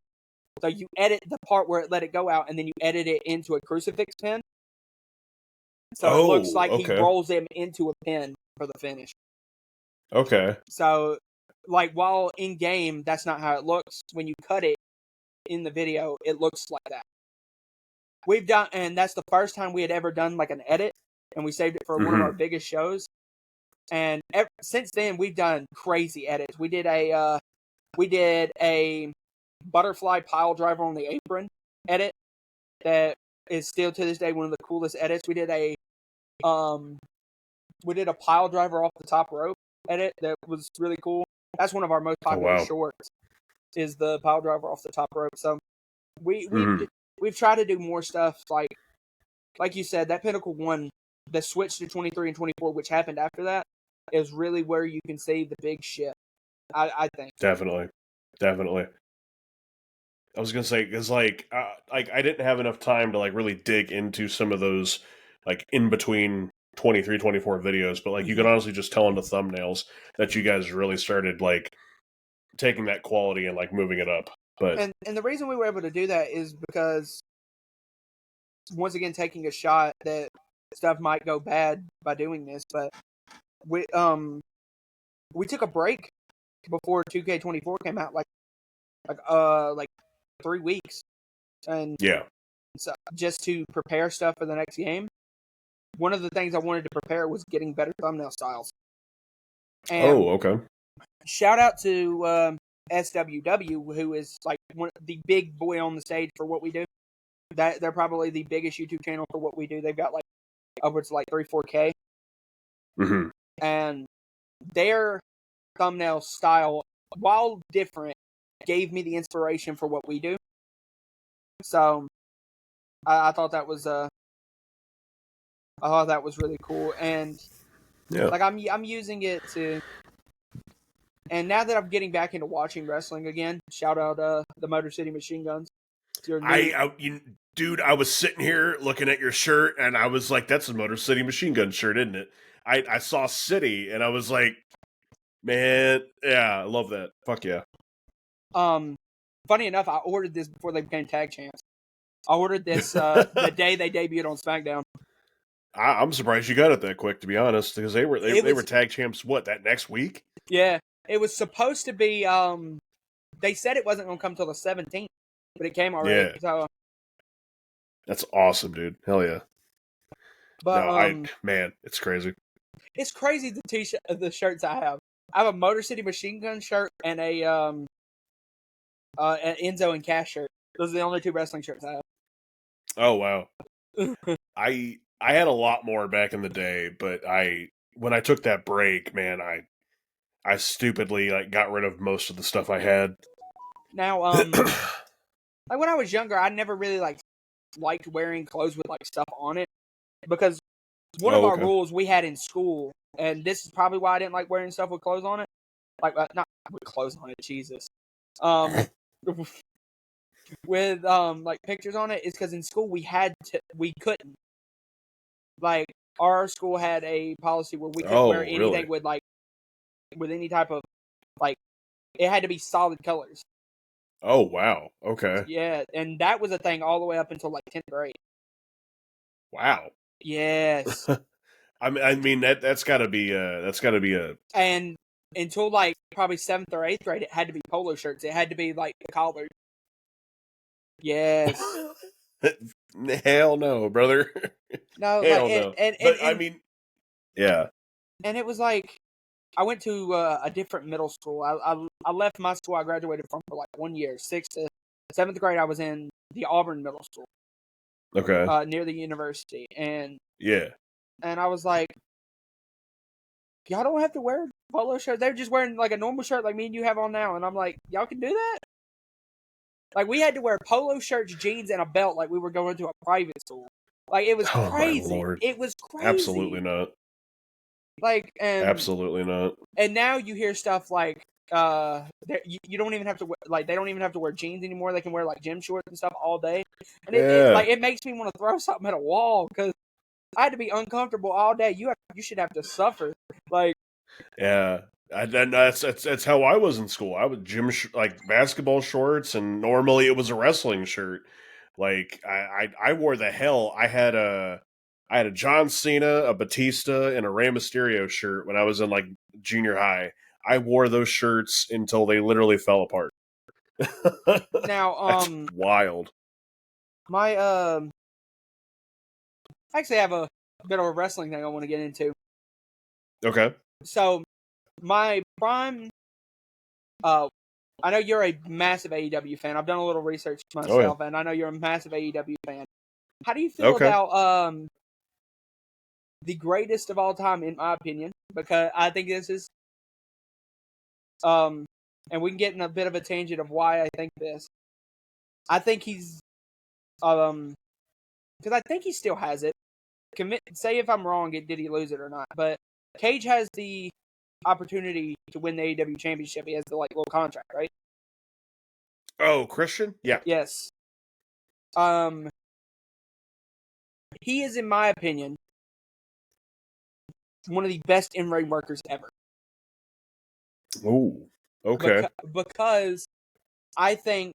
So you edit the part where it let it go out, and then you edit it into a crucifix pin. So it looks like he rolls him into a pin for the finish. Okay. So, like, while in game, that's not how it looks. When you cut it in the video, it looks like that. And that's the first time we had ever done like an edit, and we saved it for one of our biggest shows. And since then, we've done crazy edits. We did a butterfly pile driver on the apron edit that is still to this day one of the coolest edits. We did a pile driver off the top rope edit that was really cool. That's one of our most popular shorts. Is the pile driver off the top rope. So we've tried to do more stuff like you said, that Pinnacle one, the switch to 23 and 24, which happened after that, is really where you can see the big shit. I think definitely. I was gonna say because I didn't have enough time to like really dig into some of those like in between 23, 24 videos, but like you can honestly just tell in the thumbnails that you guys really started like taking that quality and like moving it up. But and the reason we were able to do that is because, once again, taking a shot that stuff might go bad by doing this, but we took a break before 2K24 came out, like 3 weeks, and yeah. so just to prepare stuff for the next game. One of the things I wanted to prepare was getting better thumbnail styles. And okay. shout out to SWW, who is like the big boy on the stage for what we do. They're probably the biggest YouTube channel for what we do. They've got like upwards of like 3-4K. Mm-hmm. And their thumbnail style, while different, gave me the inspiration for what we do. So I thought that was really cool, and yeah, like I'm using it to. And now that I'm getting back into watching wrestling again, shout out the Motor City Machine Guns. Dude, I was sitting here looking at your shirt, and I was like, "That's a Motor City Machine Gun shirt, isn't it?" I saw City, and I was like, "Man, yeah, I love that. Fuck yeah." Funny enough, I ordered this before they became tag champs. I ordered this the day they debuted on SmackDown. I'm surprised you got it that quick, to be honest, because they were tag champs. What, that next week? Yeah, it was supposed to be. They said it wasn't going to come till the 17th, but it came already. Yeah, So that's awesome, dude. Hell yeah. but No, man, it's crazy. It's crazy the shirts I have. I have a Motor City Machine Gun shirt and an Enzo and Cash shirt. Those are the only 2 wrestling shirts I have. Oh wow. I had a lot more back in the day, but when I took that break, man, I stupidly like got rid of most of the stuff I had. Now, like when I was younger, I never really liked wearing clothes with like stuff on it, because one of our rules we had in school, and this is probably why I didn't like wearing stuff with clothes on it. Like not with clothes on it, Jesus. With like pictures on it, is because in school we couldn't. Like our school had a policy where we couldn't wear anything really? with any type of like, it had to be solid colors. Oh wow. Okay. Yeah, and that was a thing all the way up until like 10th grade. Wow. Yes. I mean that's got to be a And until like probably 7th or 8th grade, it had to be polo shirts. It had to be like the collar. Yes. Hell no, brother. No, Hell like no. But I mean, yeah. And it was like, I went to a different middle school. I left my school I graduated from for like 1 year. 6th to 7th grade, I was in the Auburn Middle School. Okay. Near the university, and Yeah. I was like, y'all don't have to wear polo shirts. They're just wearing like a normal shirt like me and you have on now, and I'm like, y'all can do that. Like we had to wear polo shirts, jeans, and a belt like we were going to a private school. Like it was crazy. My Lord. It was crazy. Absolutely not. Like Absolutely not. And now you hear stuff like you don't even have to wear, like they don't even have to wear jeans anymore. They can wear like gym shorts and stuff all day, and it makes me want to throw something at a wall, because I had to be uncomfortable all day. You should have to suffer. Like yeah, that's how I was in school. I would like basketball shorts, and normally it was a wrestling shirt. Like I wore the hell. I had a John Cena, a Batista, and a Rey Mysterio shirt when I was in like junior high. I wore those shirts until they literally fell apart. now, That's wild. My I actually have a bit of a wrestling thing I want to get into. Okay. So my prime, I know you're a massive AEW fan. I've done a little research myself, and I know you're a massive AEW fan. How do you feel about the greatest of all time, in my opinion? Because I think this is, and we can get in a bit of a tangent of why I think this. I think he's, because I think he still has it. Say if I'm wrong, did he lose it or not? But Cage has the opportunity to win the AEW championship. He has the like little contract, right? Oh, Christian? Yeah. Yes. He is, in my opinion, one of the best in-ring workers ever. Oh, okay. Because I think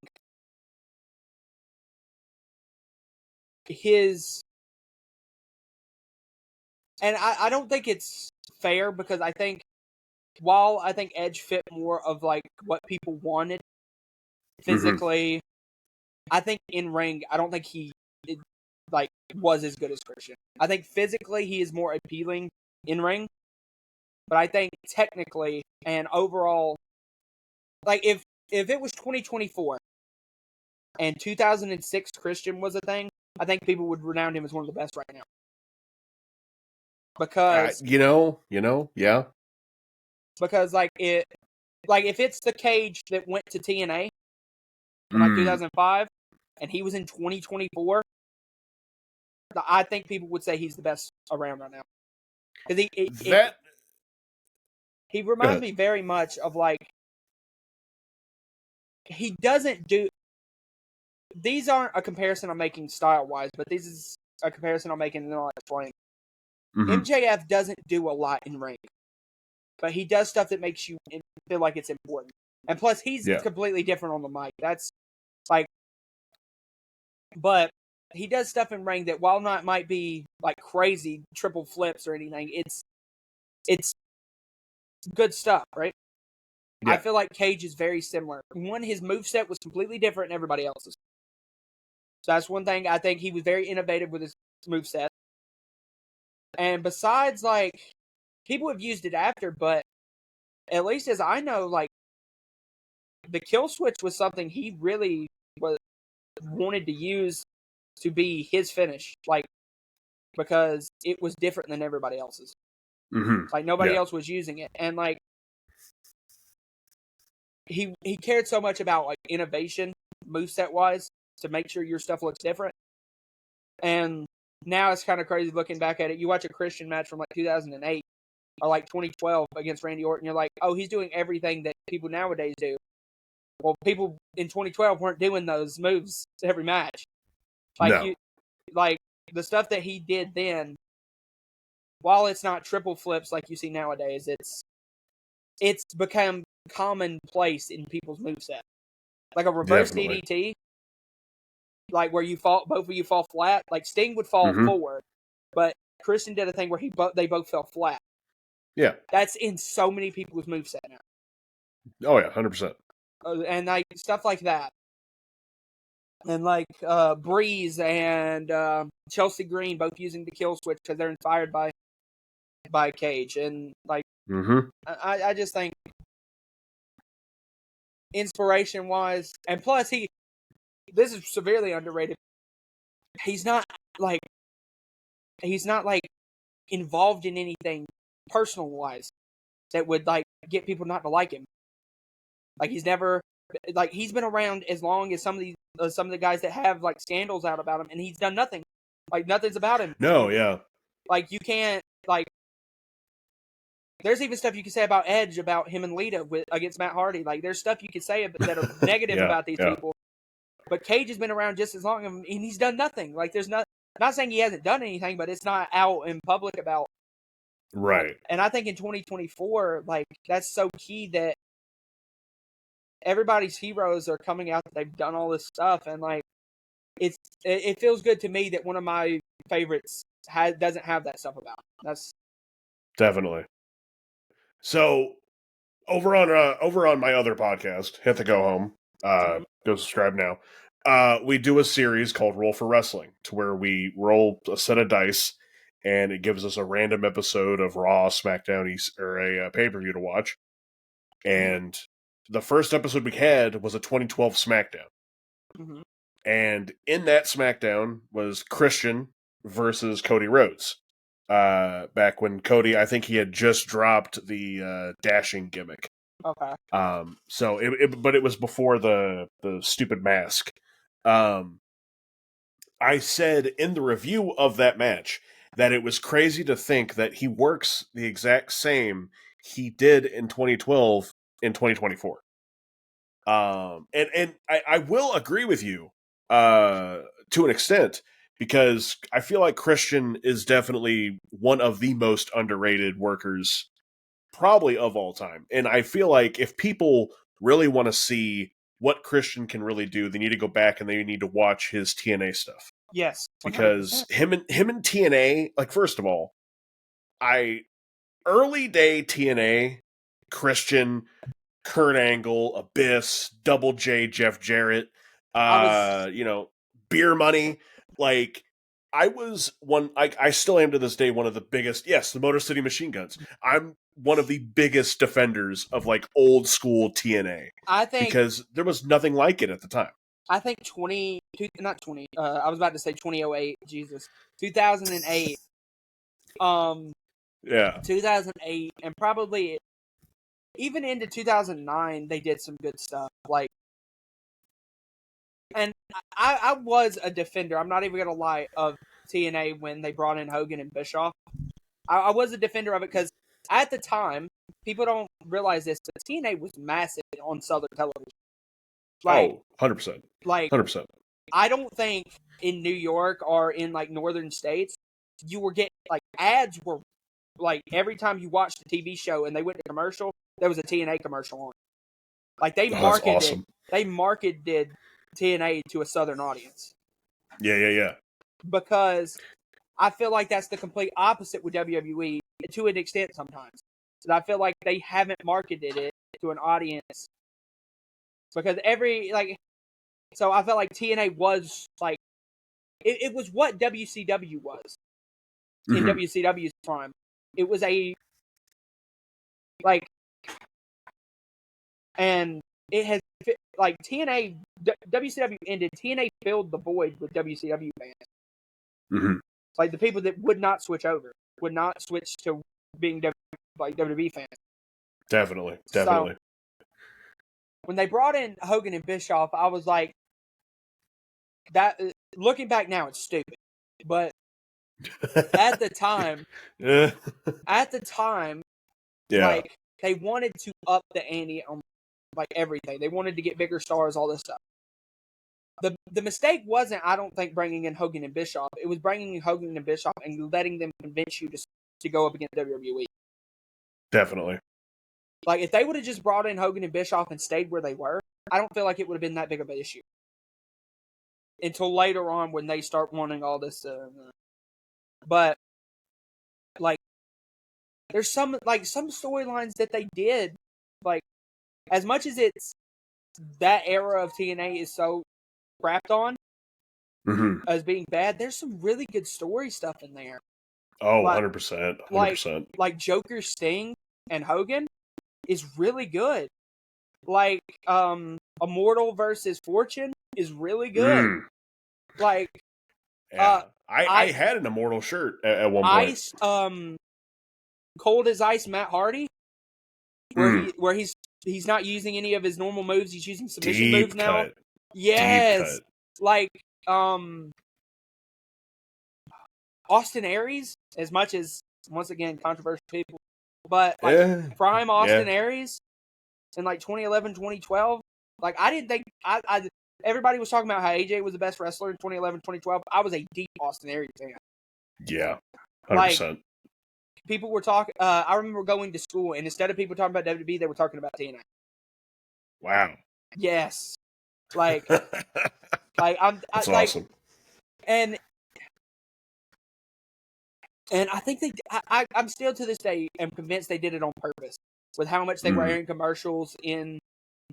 his... And I don't think it's fair, because I think while I think Edge fit more of like what people wanted physically, I think in ring, I don't think he was as good as Christian. I think physically he is more appealing in ring, but I think technically and overall, like if it was 2024 and 2006 Christian was a thing, I think people would renown him as one of the best right now. Because yeah. Because if it's the Cage that went to TNA in like 2005 and he was in 2024, I think people would say he's the best around right now. Because he reminds me very much of like, he doesn't do... These aren't a comparison I'm making style-wise, but this is a comparison I'm making, and then I'll explain. MJF doesn't do a lot in ring, but he does stuff that makes you feel like it's important. And plus, he's completely different on the mic. That's like... But he does stuff in ring that, while not might be like crazy triple flips or anything, it's good stuff, right? Yeah. I feel like Cage is very similar. One, his moveset was completely different than everybody else's. So that's one thing. I think he was very innovative with his moveset. And besides, like, people have used it after, but at least as I know, like, the kill switch was something he really wanted to use to be his finish, like, because it was different than everybody else's. Like, nobody else was using it. And, like, he cared so much about, like, innovation, moveset-wise, to make sure your stuff looks different. And now it's kind of crazy looking back at it. You watch a Christian match from, like, 2008 or, like, 2012 against Randy Orton, you're like, oh, he's doing everything that people nowadays do. Well, people in 2012 weren't doing those moves every match. Like, like, the stuff that he did then, while it's not triple flips like you see nowadays, it's become commonplace in people's moveset. Like a reverse DDT, like where both of you fall flat. Like Sting would fall forward, but Christian did a thing where they both fell flat. Yeah, that's in so many people's moveset now. Oh yeah, 100%. And like stuff like that, and like Breeze and Chelsea Green both using the kill switch because they're inspired by Cage, and like I just think inspiration wise, and plus this is severely underrated. He's not like involved in anything personal wise that would like get people not to like him. Like he's never he's been around as long as some of the guys that have like scandals out about him, and he's done nothing. Like nothing's about him. No, yeah. Like you can't like. There's even stuff you can say about Edge, about him and Lita against Matt Hardy. Like there's stuff you can say that are negative about these people. But Cage has been around just as long, and he's done nothing. Like there's not. I'm not saying he hasn't done anything, but it's not out in public about. Right. And I think in 2024, like that's so key that everybody's heroes are coming out that they've done all this stuff, and like it feels good to me that one of my favorites doesn't have that stuff about. That's definitely. So over on my other podcast, Hit the Go Home, go subscribe now. We do a series called Roll for Wrestling, to where we roll a set of dice, and it gives us a random episode of Raw, SmackDown, or a pay-per-view to watch. And the first episode we had was a 2012 SmackDown. And in that SmackDown was Christian versus Cody Rhodes. Back when Cody, I think he had just dropped the dashing gimmick. Okay. So but it was before the stupid mask. I said in the review of that match that it was crazy to think that he works the exact same he did in 2012 in 2024. And I will agree with you to an extent, because I feel like Christian is definitely one of the most underrated workers, probably of all time. And I feel like if people really want to see what Christian can really do, they need to go back and they need to watch his TNA stuff. Yes, 100%. Because him and TNA, like, first of all, early day TNA, Christian, Kurt Angle, Abyss, Double J, Jeff Jarrett, Beer Money. Like, I still am to this day one of the biggest, yes, the Motor City Machine Guns. I'm one of the biggest defenders of, like, old school TNA. I think, because there was nothing like it at the time. I think I was about to say 2008, Jesus. 2008. Yeah. 2008, and probably even into 2009, they did some good stuff. Like, and I was a defender. I'm not even gonna lie, of TNA when they brought in Hogan and Bischoff. I was a defender of it because at the time, people don't realize this, but TNA was massive on Southern television. Like, 100%. Like, 100%. I don't think in New York or in, like, northern states, you were getting, like, ads were, like, every time you watched a TV show and they went to commercial, there was a TNA commercial on. Like, they marketed TNA to a southern audience. Yeah. Because I feel like that's the complete opposite with WWE, to an extent sometimes. So I feel like they haven't marketed it to an audience. Because so I felt like TNA was, like, it was what WCW was in WCW's prime. It was and it has, like, WCW ended, TNA filled the void with WCW fans. Mm-hmm. Like, the people that would not switch to being WWE fans. Definitely. So, when they brought in Hogan and Bischoff, I was like, that. Looking back now, it's stupid, but at the time, yeah. like, they wanted to up the ante on, like, everything. They wanted to get bigger stars, all this stuff. The mistake wasn't, I don't think, bringing in Hogan and Bischoff. It was bringing in Hogan and Bischoff and letting them convince you to go up against WWE. Definitely. Like, if they would have just brought in Hogan and Bischoff and stayed where they were, I don't feel like it would have been that big of an issue. Until later on when they start wanting all this. But, like, there's some storylines that they did, like, as much as it's that era of TNA is so crapped on as being bad, there's some really good story stuff in there. Oh, 100%. 100%. Like Joker, Sting, and Hogan is really good. Like, Immortal versus Fortune is really good. Like, yeah. I had an Immortal shirt at one point. Cold as Ice Matt Hardy, where he's not using any of his normal moves, he's using submission moves now. Cut. Yes. Like, Austin Aries, as much as, once again, controversial people, but, like, prime Austin Aries in, like, 2011, 2012, like, I didn't think, everybody was talking about how AJ was the best wrestler in 2011, 2012. I was a deep Austin Aries fan. Yeah, 100%. Like, people were talking, I remember going to school, and instead of people talking about WWE, they were talking about TNA. Wow. Yes. Like, That's awesome. And I think I'm still to this day am convinced they did it on purpose with how much they were airing commercials in,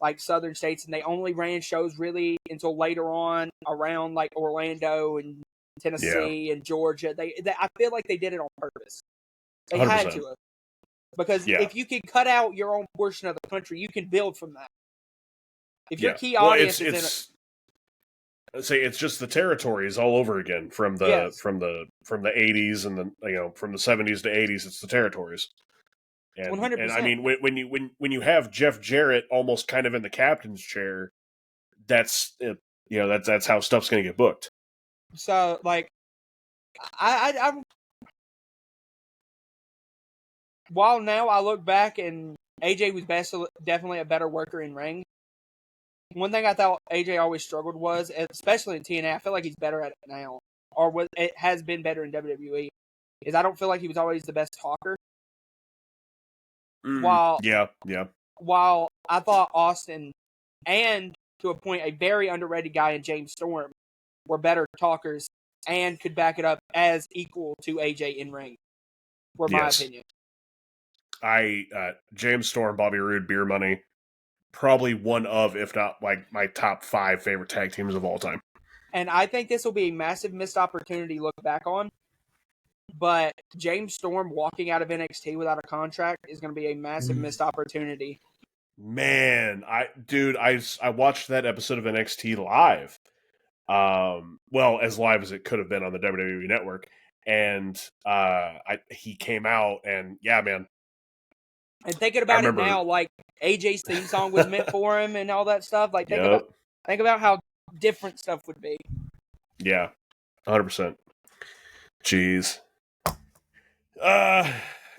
like, southern states, and they only ran shows really until later on around, like, Orlando and Tennessee and Georgia. I feel like they did it on purpose. They 100%. Had to have. Because if you can cut out your own portion of the country, you can build from that. If your key audience is in it. Say it's just the territories all over again from the 80s and from the 70s to 80s. It's the territories. And, 100%. And I mean, when you have Jeff Jarrett almost kind of in the captain's chair, that's how stuff's going to get booked. So, like, I while now I look back and AJ was definitely a better worker in ring. One thing I thought AJ always struggled was, especially in TNA, I feel like he's better at it now. or it has been better in WWE, is I don't feel like he was always the best talker. While I thought Austin and to a point a very underrated guy in James Storm were better talkers and could back it up as equal to AJ in ring, were my opinion. James Storm, Bobby Roode, Beer Money, probably one of, if not like my top 5 favorite tag teams of all time. And I think this will be a massive missed opportunity to look back on. But James Storm walking out of NXT without a contract is going to be a massive missed opportunity. Man, I watched that episode of NXT live. Well, as live as it could have been on the WWE Network, and he came out, and yeah, man. And thinking about it now, like AJ's theme song was meant for him and all that stuff. Like think about how different stuff would be. Yeah, 100%. Jeez.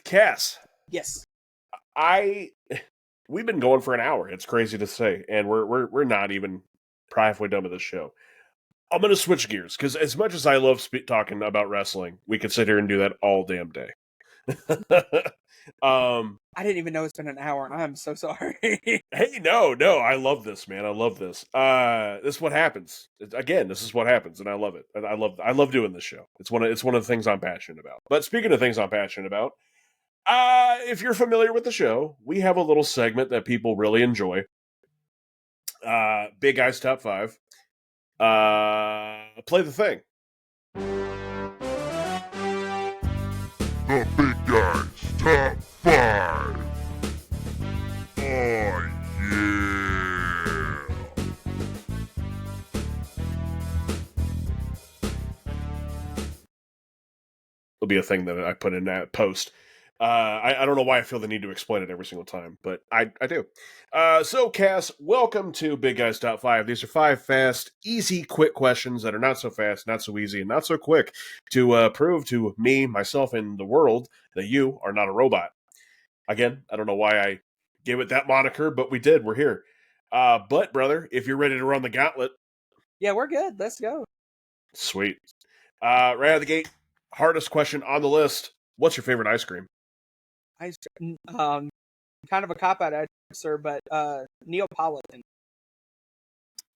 Cass. Yes. We've been going for an hour. It's crazy to say, and we're not even probably halfway done with this show. I'm going to switch gears because as much as I love talking about wrestling, we could sit here and do that all damn day. I didn't even know it's been an hour, and I'm so sorry. Hey, no, I love this, man. I love this. This is what happens. Again, this is what happens, and I love it. I love doing this show. It's one of the things I'm passionate about. But speaking of things I'm passionate about, if you're familiar with the show, we have a little segment that people really enjoy. Big Guy's Top 5. Play the thing. The Big Guy's Top 5. Oh, yeah. It'll be a thing that I put in that post. I don't know why I feel the need to explain it every single time, but I do. So, Cass, welcome to Big Guy's Top 5. These are 5 fast, easy, quick questions that are not so fast, not so easy, and not so quick to prove to me, myself, and the world that you are not a robot. Again, I don't know why I gave it that moniker, but we did. We're here. But, brother, if you're ready to run the gauntlet. Yeah, we're good. Let's go. Sweet. Right out of the gate, hardest question on the list. What's your favorite ice cream? Kind of a cop-out answer, but Neapolitan.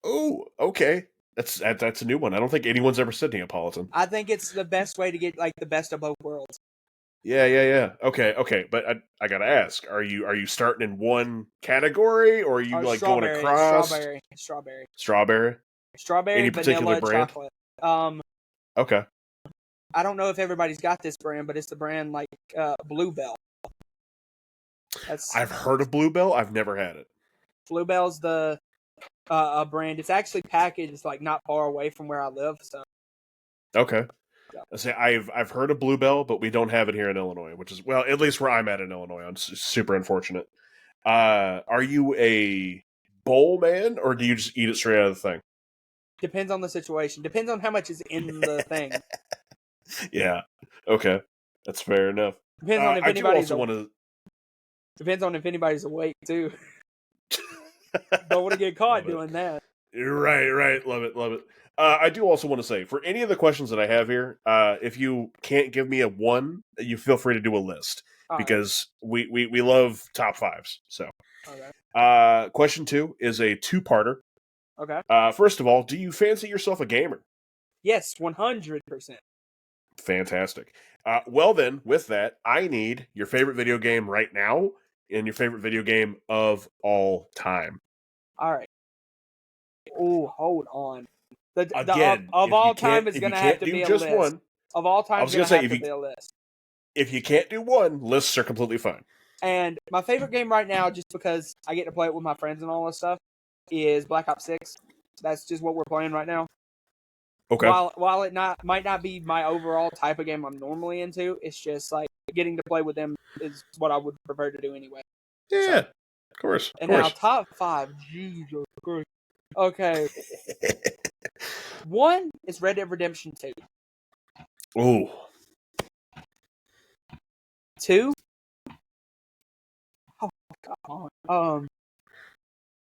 Oh, okay. That's a new one. I don't think anyone's ever said Neapolitan. I think it's the best way to get like the best of both worlds. Yeah. Okay. But I gotta ask: Are you starting in one category, or are you like going across? Strawberry. Any particular vanilla, brand? chocolate. Okay. I don't know if everybody's got this brand, but it's the brand like Bluebell. I've heard of Bluebell. I've never had it. Bluebell's the a brand. It's actually packaged like not far away from where I live. So. Okay. I say I've heard of Bluebell, but we don't have it here in Illinois, which is at least where I'm at in Illinois. I'm super unfortunate. Are you a bowl man, or do you just eat it straight out of the thing? Depends on the situation. Depends on how much is in the thing. Yeah. Okay. That's fair enough. Depends on if anybody's Depends on if anybody's awake too. Don't want to get caught doing that. Right. Love it. I do also want to say, for any of the questions that I have here, if you can't give me a 1, you feel free to do a list. Because we love top 5s. So, okay. Question 2 is a 2-parter. Okay. First of all, do you fancy yourself a gamer? Yes, 100%. Fantastic. Well then, with that, I need your favorite video game right now and your favorite video game of all time. All right. Oh, hold on. Again, of all time is going to have to be a list. One, of all time is going to have to be a list. If you can't do one, lists are completely fine. And my favorite game right now, just because I get to play it with my friends and all that stuff, is Black Ops 6. That's just what we're playing right now. Okay. While it might not be my overall type of game I'm normally into, it's just like getting to play with them is what I would prefer to do anyway. Yeah, of course. Now top 5, Jesus Christ. Okay. 1 is Red Dead Redemption 2. Ooh. 2. Oh God.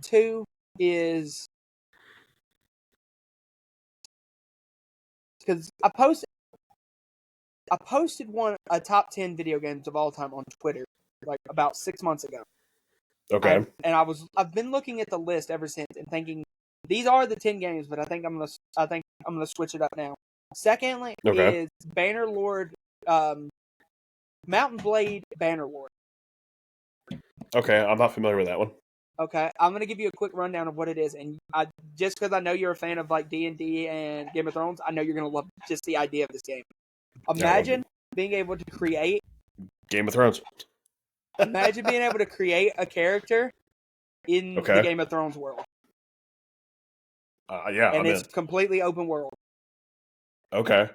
2 is because I posted a top 10 video games of all time on Twitter like about 6 months ago. Okay. And I've been looking at the list ever since and thinking these are the 10 games, but I think I'm gonna switch it up now. Secondly is Bannerlord, Mountain Blade Bannerlord. Okay, I'm not familiar with that one. Okay, I'm gonna give you a quick rundown of what it is, and just because I know you're a fan of like D&D and Game of Thrones, I know you're gonna love just the idea of this game. Imagine being able to create Game of Thrones. Imagine being able to create a character in the Game of Thrones world. Yeah, and it's completely open world. Okay.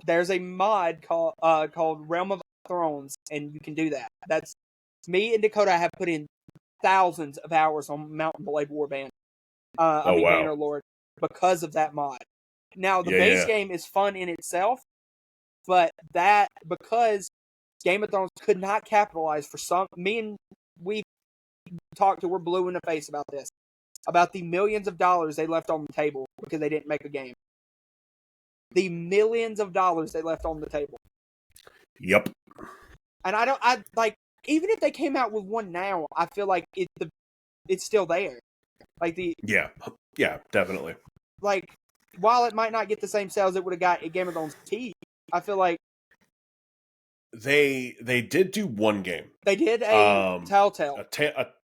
There's a mod called Realm of Thrones, and you can do that. That's me and Dakota have put in thousands of hours on Mountain Blade Warband. Bannerlord, because of that mod. Now the base game is fun in itself, but because Game of Thrones could not capitalize for we talked to, we're blue in the face about this. About the millions of dollars they left on the table because they didn't make a game. The millions of dollars they left on the table. Yep. And I like, even if they came out with one now, I feel like it's still there. Like Yeah, definitely. Like, while it might not get the same sales it would have got at Game of Thrones T, I feel like they did do one game. They did a Telltale.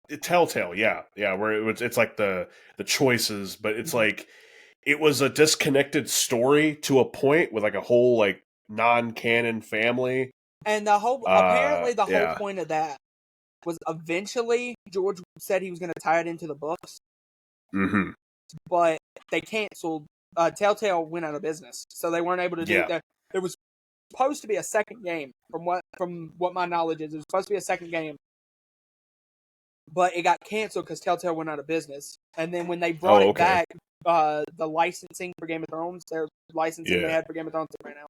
A Telltale, yeah, where it's like the choices, but it's like it was a disconnected story to a point with like a whole like non-canon family. And apparently the whole point of that was eventually George said he was going to tie it into the books. Mm-hmm. But they canceled. Telltale went out of business, so they weren't able to do that. There was supposed to be a second game, from what my knowledge is. It was supposed to be a second game, but it got canceled because Telltale went out of business. And then when they brought it back, the licensing for Game of Thrones, their licensing they had for Game of Thrones ran out.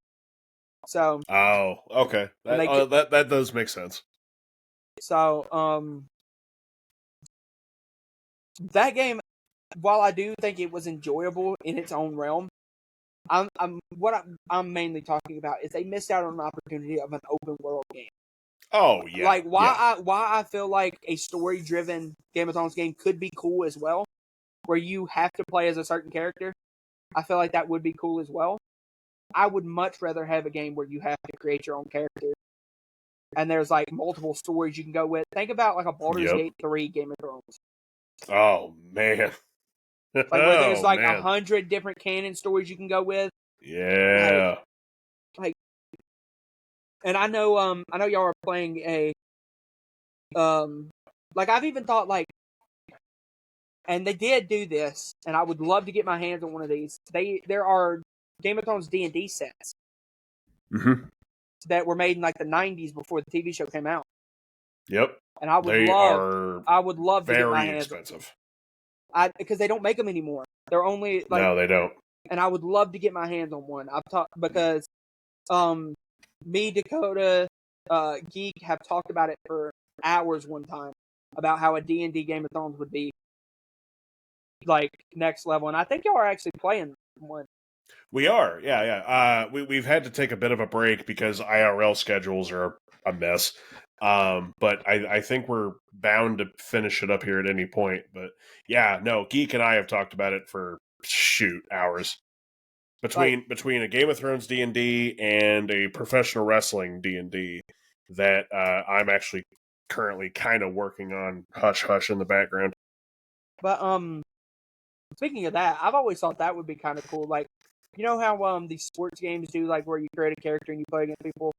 So. Oh, okay. That does make sense. So, that game, while I do think it was enjoyable in its own realm, what I'm mainly talking about is they missed out on an opportunity of an open world game. Oh yeah. Like why I feel like a story driven Game of Thrones game could be cool as well, where you have to play as a certain character. I feel like that would be cool as well. I would much rather have a game where you have to create your own character, and there's like multiple stories you can go with. Think about like a Baldur's Gate 3 Game of Thrones. Oh man. Like where there's like 100 different canon stories you can go with. Yeah. Like, and I know y'all are playing a, like I've even thought like, and they did do this, and I would love to get my hands on one of these. There are Game of Thrones D&D sets that were made in like the 90s before the TV show came out. Yep. And I would love to get my hands expensive. Because they don't make them anymore. They're only like, no, they don't. And I would love to get my hands on one. I've talked because me, Dakota, Geek have talked about it for hours one time about how a D&D Game of Thrones would be like next level, and I think y'all are actually playing one. We are, yeah. We've had to take a bit of a break because IRL schedules are a mess. But I think we're bound to finish it up here at any point. But yeah, no, Geek and I have talked about it for hours. Between a Game of Thrones D&D and a professional wrestling D&D that I'm actually currently kind of working on hush hush in the background. But speaking of that, I've always thought that would be kind of cool. Like, you know how these sports games do, like where you create a character and you play against people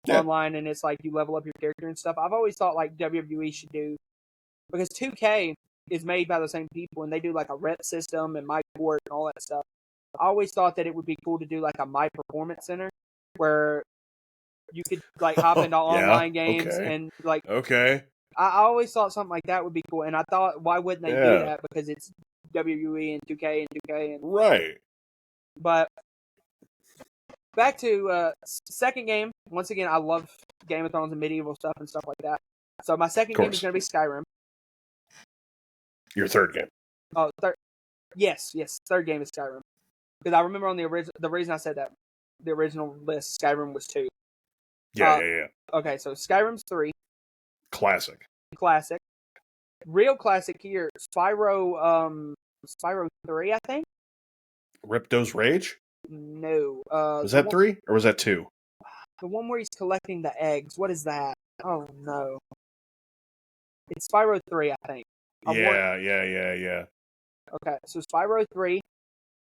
online, and it's like you level up your character and stuff. I've always thought like WWE should do, because 2K is made by the same people, and they do like a rep system and mic work and all that stuff. I always thought that it would be cool to do like a My Performance Center where you could like hop into online games and like. Okay. I always thought something like that would be cool, and I thought, why wouldn't they do that? Because it's WWE and 2K and 2K and right. But back to second game. Once again, I love Game of Thrones and medieval stuff and stuff like that. So my second game is going to be Skyrim. Your third game. Oh, third. Yes, third game is Skyrim. because I remember on the reason I said that the original list, Skyrim was 2. Yeah. Okay, so Skyrim's 3. Classic. Classic. Real classic here, Spyro 3, I think. Ripto's Rage? No. Was that 3 or was that 2? The one where he's collecting the eggs. What is that? Oh no. It's Spyro 3, I think. Yeah. Okay, so Spyro 3,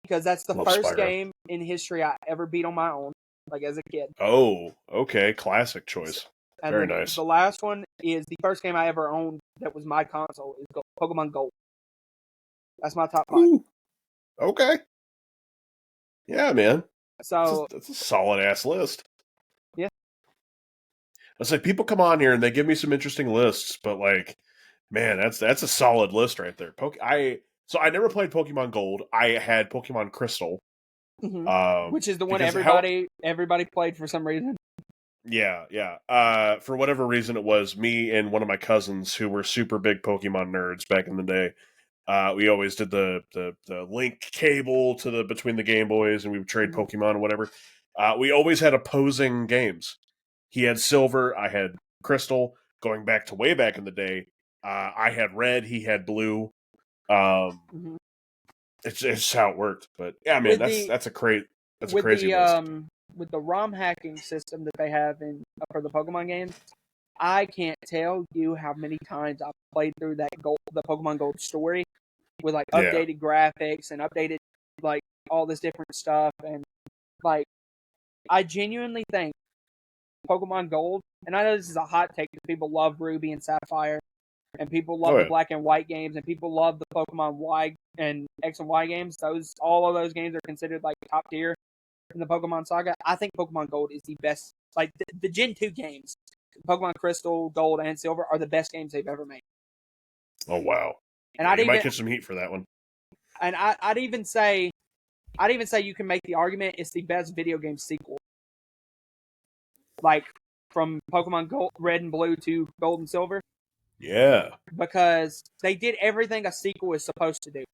because that's the Love first Spyro. game in history I ever beat on my own, like as a kid. Oh, okay. Classic choice. And Very then nice. the last one is the first game I ever owned that was my console, is Pokemon Gold. That's my top 5. Ooh. Okay. Yeah, man. So That's a solid ass list. Yeah. I say people come on here and they give me some interesting lists, but like, man, that's a solid list right there. So I never played Pokemon Gold. I had Pokemon Crystal, which is the one because everybody played for some reason. Yeah. For whatever reason, it was me and one of my cousins who were super big Pokemon nerds back in the day. We always did the link cable to between the Game Boys, and we would trade Pokemon or whatever. We always had opposing games. He had Silver, I had Crystal. Going back to way back in the day, I had Red, he had Blue. It's just how it worked. But yeah, man, that's a crazy list. With the ROM hacking system that they have for the Pokemon games, I can't tell you how many times I've played through the Pokemon Gold story with like updated graphics and updated like all this different stuff, and like I genuinely think Pokemon Gold, and I know this is a hot take because people love Ruby and Sapphire, and people love the Black and White games, and people love the Pokemon Y and X and Y games. All of those games are considered like top tier in the Pokemon saga. I think Pokemon Gold is the best. Like the Gen 2 games, Pokemon Crystal, Gold, and Silver are the best games they've ever made. Oh wow! And you might catch some heat for that one. And I'd even say you can make the argument it's the best video game sequel. Like from Pokemon Gold, Red and Blue to Gold and Silver. Yeah. Because they did everything a sequel is supposed to do.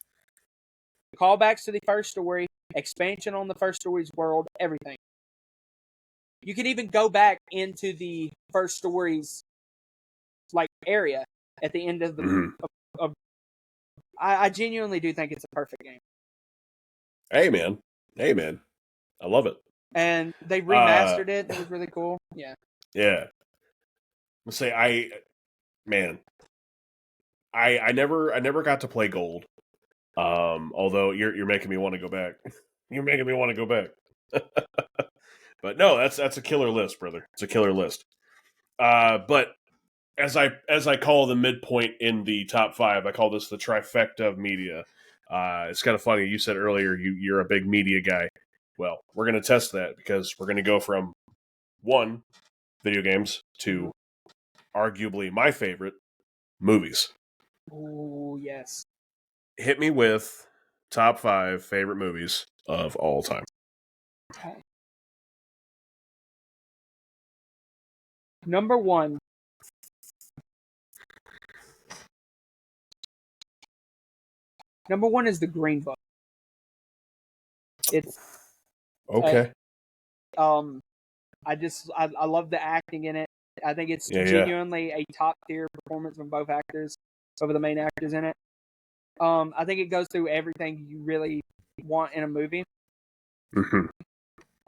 Callbacks to the first story, expansion on the first story's world, everything. You can even go back into the first story's like area at the end of the. I genuinely do think it's a perfect game. Hey man, I love it. And they remastered it. It was really cool. Yeah. Yeah. Let's say I never got to play Gold. Although you're making me want to go back. You're making me want to go back. But no, that's a killer list, brother. It's a killer list. But as I call the midpoint in the top 5, I call this the trifecta of media. It's kind of funny. You said earlier you're a big media guy. Well, we're going to test that because we're going to go from 1, video games, to arguably my favorite, movies. Oh, yes. Hit me with top 5 favorite movies of all time. Okay. Number 1. Number 1 is The Green Book. It's okay. I love the acting in it. I think it's genuinely a top tier performance from both actors, over the main actors in it. I think it goes through everything you really want in a movie.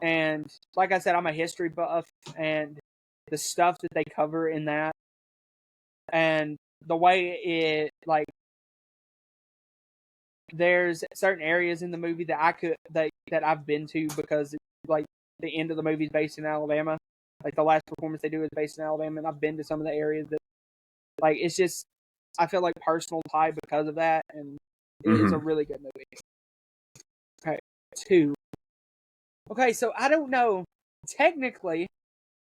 And like I said, I'm a history buff, and the stuff that they cover in that, and the way it like, there's certain areas in the movie that I've been to because it's like the end of the movie is based in Alabama. Like the last performance they do is based in Alabama, and I've been to some of the areas that, like, it's just, I feel like personal tie because of that, and it's a really good movie. Okay, 2. Okay, so I don't know. Technically,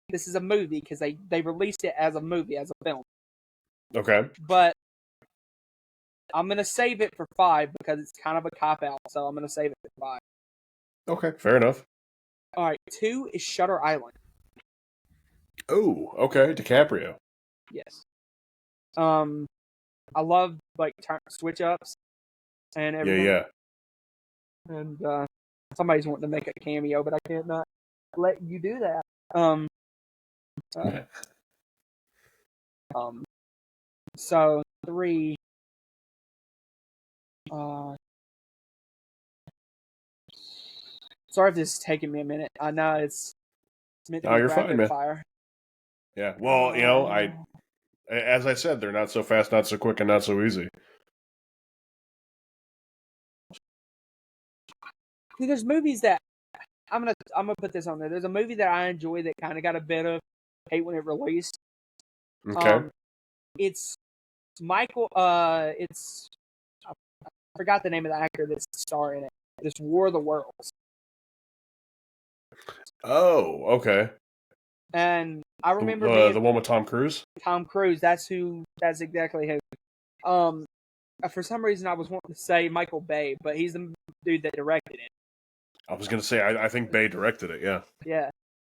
this is a movie because they released it as a movie, as a film. Okay. But I'm going to save it for 5 because it's kind of a cop-out, so I'm going to save it for 5. Okay, fair enough. All right, 2 is Shutter Island. Oh, okay, DiCaprio. Yes. I love like switch ups and everything. Yeah. And Somebody's wanting to make a cameo, but I can't not let you do that. So 3. Sorry if this is taking me a minute. I know it's meant to be you're fine, rapid man. fire. Yeah. Well, as I said, they're not so fast, not so quick, and not so easy. There's movies that I'm gonna put this on there. There's a movie that I enjoy that kind of got a bit of hate when it released. Okay. It's Michael. It's I forgot the name of the actor that's starring it. It's War of the Worlds. Oh, okay. And I remember the one with Tom Cruise. Tom Cruise. That's exactly who. For some reason, I was wanting to say Michael Bay, but he's the dude that directed it. I was gonna say I think Bay directed it. Yeah. Yeah.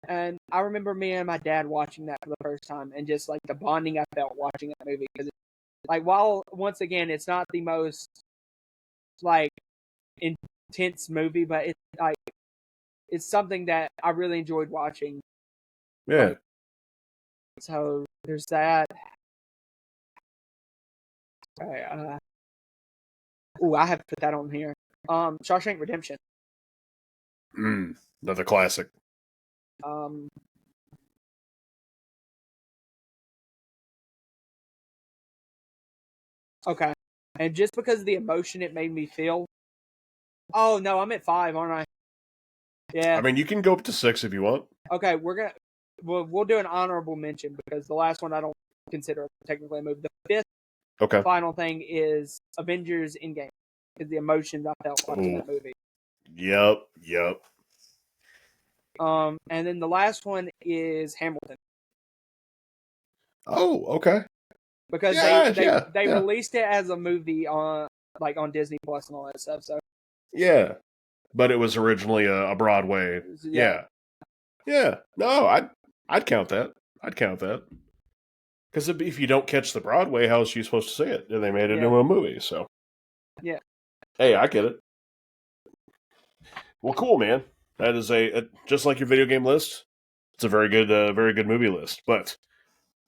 And I remember me and my dad watching that for the first time, and just like the bonding I felt watching that movie. Because, like, while once again it's not the most like intense movie, but it's something that I really enjoyed watching. Yeah. So there's that. Okay, I have to put that on here. Shawshank Redemption. Another classic. Okay. And just because of the emotion it made me feel. Oh no, I'm at 5, aren't I? Yeah. I mean, you can go up to 6 if you want. Okay, we'll do an honorable mention because the last one I don't consider technically a movie. The 5th final thing is Avengers Endgame, because the emotions I felt watching that movie. Yep. And then the last one is Hamilton. Oh, okay. Because they released it as a movie on Disney Plus and all that stuff. So yeah, but it was originally a Broadway. Yeah. No, I'd count that. Because if you don't catch the Broadway, how is you supposed to see it? And they made it into a movie, so yeah. Hey, I get it. Well, cool, man. That is a just like your video game list. It's a very good movie list. But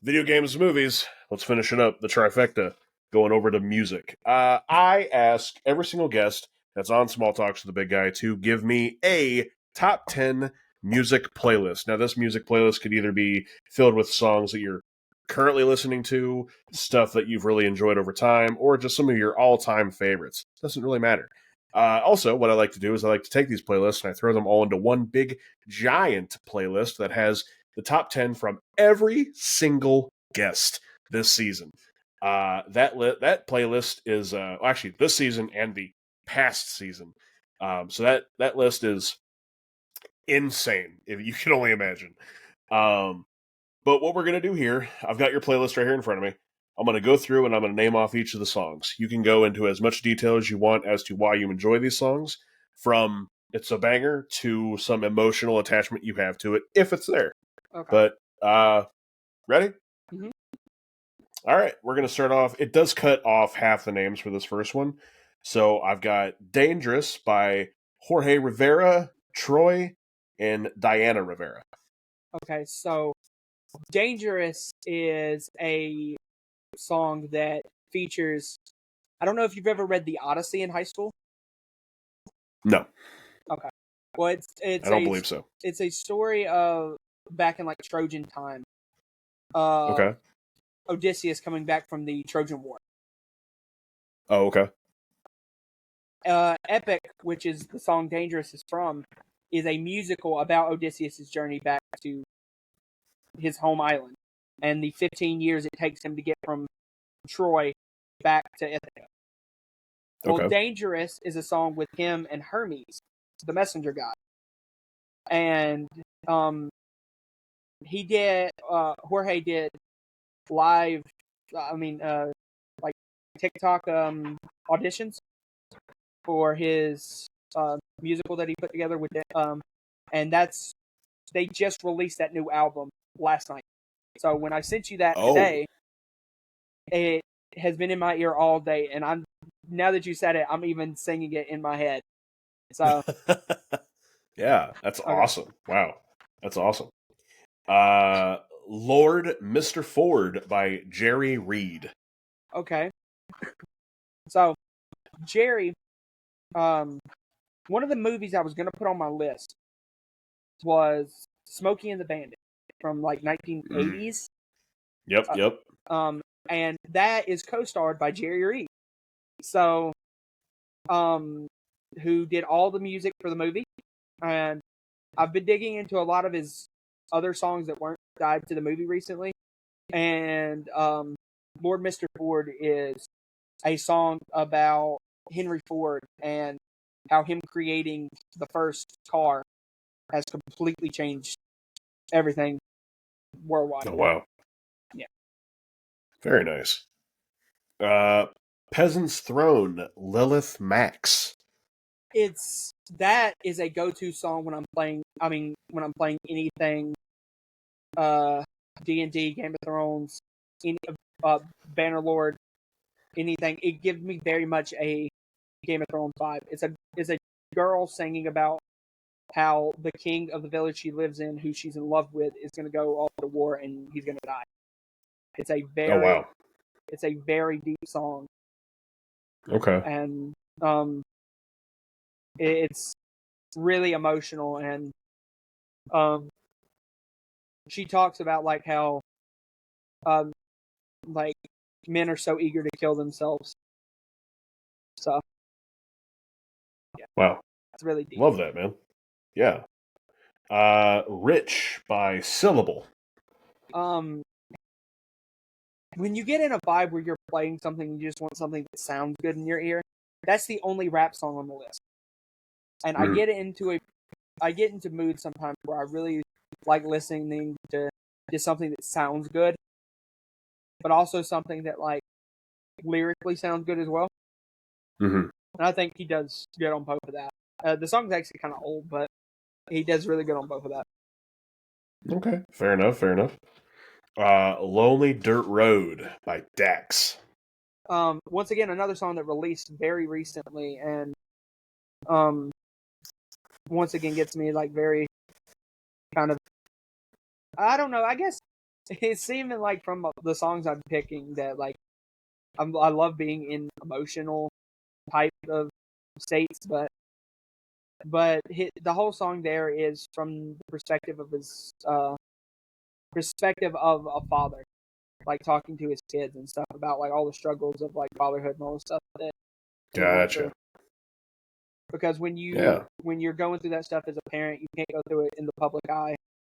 video games, movies. Let's finish it up. The trifecta. Going over to music. I ask every single guest that's on Small Talks with the Big Guy to give me a top 10 music playlist. Now, this music playlist could either be filled with songs that you're currently listening to, stuff that you've really enjoyed over time, or just some of your all-time favorites. Doesn't really matter. Also, what I like to do is I like to take these playlists and I throw them all into one big, giant playlist that has the top 10 from every single guest this season. That playlist is actually this season and the past season. So that list is insane, if you can only imagine. But what we're gonna do here, I've got your playlist right here in front of me. I'm gonna go through and I'm gonna name off each of the songs. You can go into as much detail as you want as to why you enjoy these songs, from it's a banger to some emotional attachment you have to it, if it's there. Okay. But ready? Mm-hmm. All right, we're going to start off. It does cut off half the names for this first one. So I've got Dangerous by Jorge Rivera, Troy, and Diana Rivera. Okay, so Dangerous is a song that features... I don't know if you've ever read The Odyssey in high school. No. Okay. Well, I don't believe so. It's a story of back in like Trojan time. Okay. Odysseus coming back from the Trojan War. Oh, okay. Epic, which is the song Dangerous is from, is a musical about Odysseus' journey back to his home island and the 15 years it takes him to get from Troy back to Ithaca. Well, Dangerous is a song with him and Hermes, the messenger god. And Jorge did live, like TikTok auditions for his musical that he put together with it. And they just released that new album last night. So when I sent you that today, it has been in my ear all day, and now that you said it, I'm even singing it in my head. So Yeah, that's Okay. awesome. Wow, that's awesome. Lord Mr. Ford by Jerry Reed. Okay. So Jerry, one of the movies I was gonna put on my list was Smokey and the Bandit from like 1980s. Yep, yep. And that is co-starred by Jerry Reed. So, who did all the music for the movie, and I've been digging into a lot of his other songs that weren't tied to the movie recently, and Lord Mr. Ford is a song about Henry Ford and how him creating the first car has completely changed everything worldwide. Oh, wow. Yeah. Very nice. Peasant's Throne, Lilith Max. That is a go-to song when I'm playing. I mean, when I'm playing anything, D&D, Game of Thrones, any, Bannerlord, anything. It gives me very much a Game of Thrones vibe. It's a girl singing about how the king of the village she lives in, who she's in love with, is going to go off to war and he's going to die. It's a Oh, wow. very deep song, Okay. and it's really emotional, and she talks about like how like men are so eager to kill themselves. So yeah, Wow. it's really deep. Love that, man. Yeah. Rich by Syllable. When you get in a vibe where you're playing something, you just want something that sounds good in your ear. That's the only rap song on the list. And I get into moods sometimes where I really like listening to something that sounds good, but also something that like lyrically sounds good as well. Mm-hmm. And I think he does good on both of that. The song's actually kind of old, but he does really good on both of that. Okay. Fair enough. Fair enough. Lonely Dirt Road by Dax. Once again, another song that released very recently, and um, once again gets me like very kind of, I don't know. I guess it's seeming like from the songs I'm picking that like I love being in emotional type of states, but the whole song there is from the perspective of his perspective of a father, like talking to his kids and stuff about like all the struggles of like fatherhood and all the stuff that he went through. Gotcha. Because when you're going through that stuff as a parent, you can't go through it in the public eye.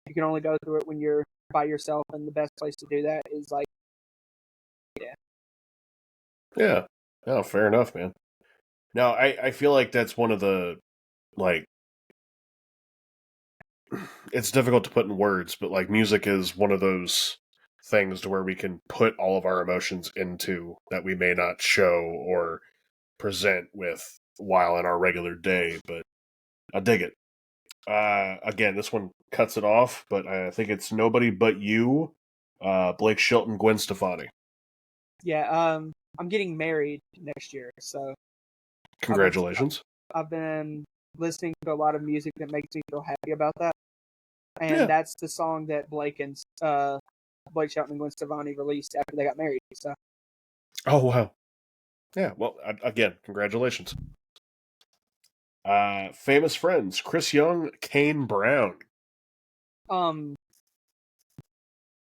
You can only go through it when you're by yourself, and the best place to do that is like, yeah. Yeah. Oh, fair enough, man. Now, I feel like that's one of the, like, it's difficult to put in words, but, like, music is one of those things to where we can put all of our emotions into that we may not show or present with while in our regular day, but I dig it. Again, this one cuts it off, but I think it's Nobody But You, Blake Shelton, Gwen Stefani. Yeah, I'm getting married next year, so Congratulations. I've been listening to a lot of music that makes me feel happy about that, and Yeah. that's the song that Blake Shelton and Gwen Stefani released after they got married. So, Oh, wow. Yeah, well, again, congratulations. Famous Friends, Chris Young, Kane Brown. um,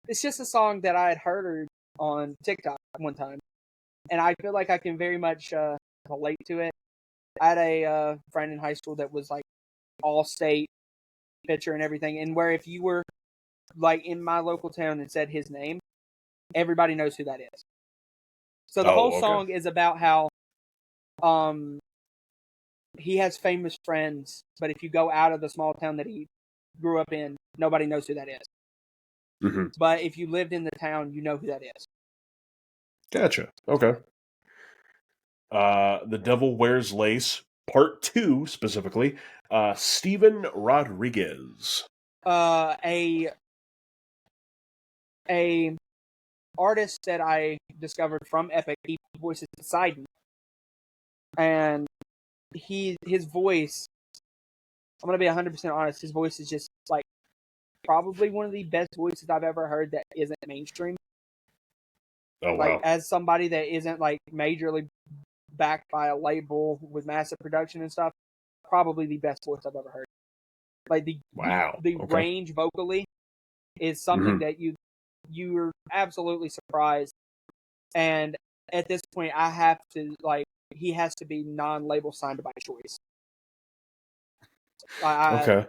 it's just a song that I had heard on TikTok one time, and I feel like I can very much relate to it. I had a friend in high school that was like all state pitcher and everything, and where if you were like in my local town and said his name, everybody knows who that is. So the whole Oh, okay. song is about how um he has famous friends, but if you go out of the small town that he grew up in, nobody knows who that is. Mm-hmm. But if you lived in the town, you know who that is. Gotcha. Okay. The Devil Wears Lace, Part 2, specifically, Steven Rodriguez. A artist that I discovered from Epic, he voices Poseidon, and his voice I'm going to be 100% honest. His voice is just like probably one of the best voices I've ever heard that isn't mainstream. Oh, like wow. as somebody that isn't like majorly backed by a label with massive production and stuff, probably the best voice I've ever heard. Like the Okay. range vocally is something that you're absolutely surprised. And at this point, I have to he has to be non-label signed by choice. Okay.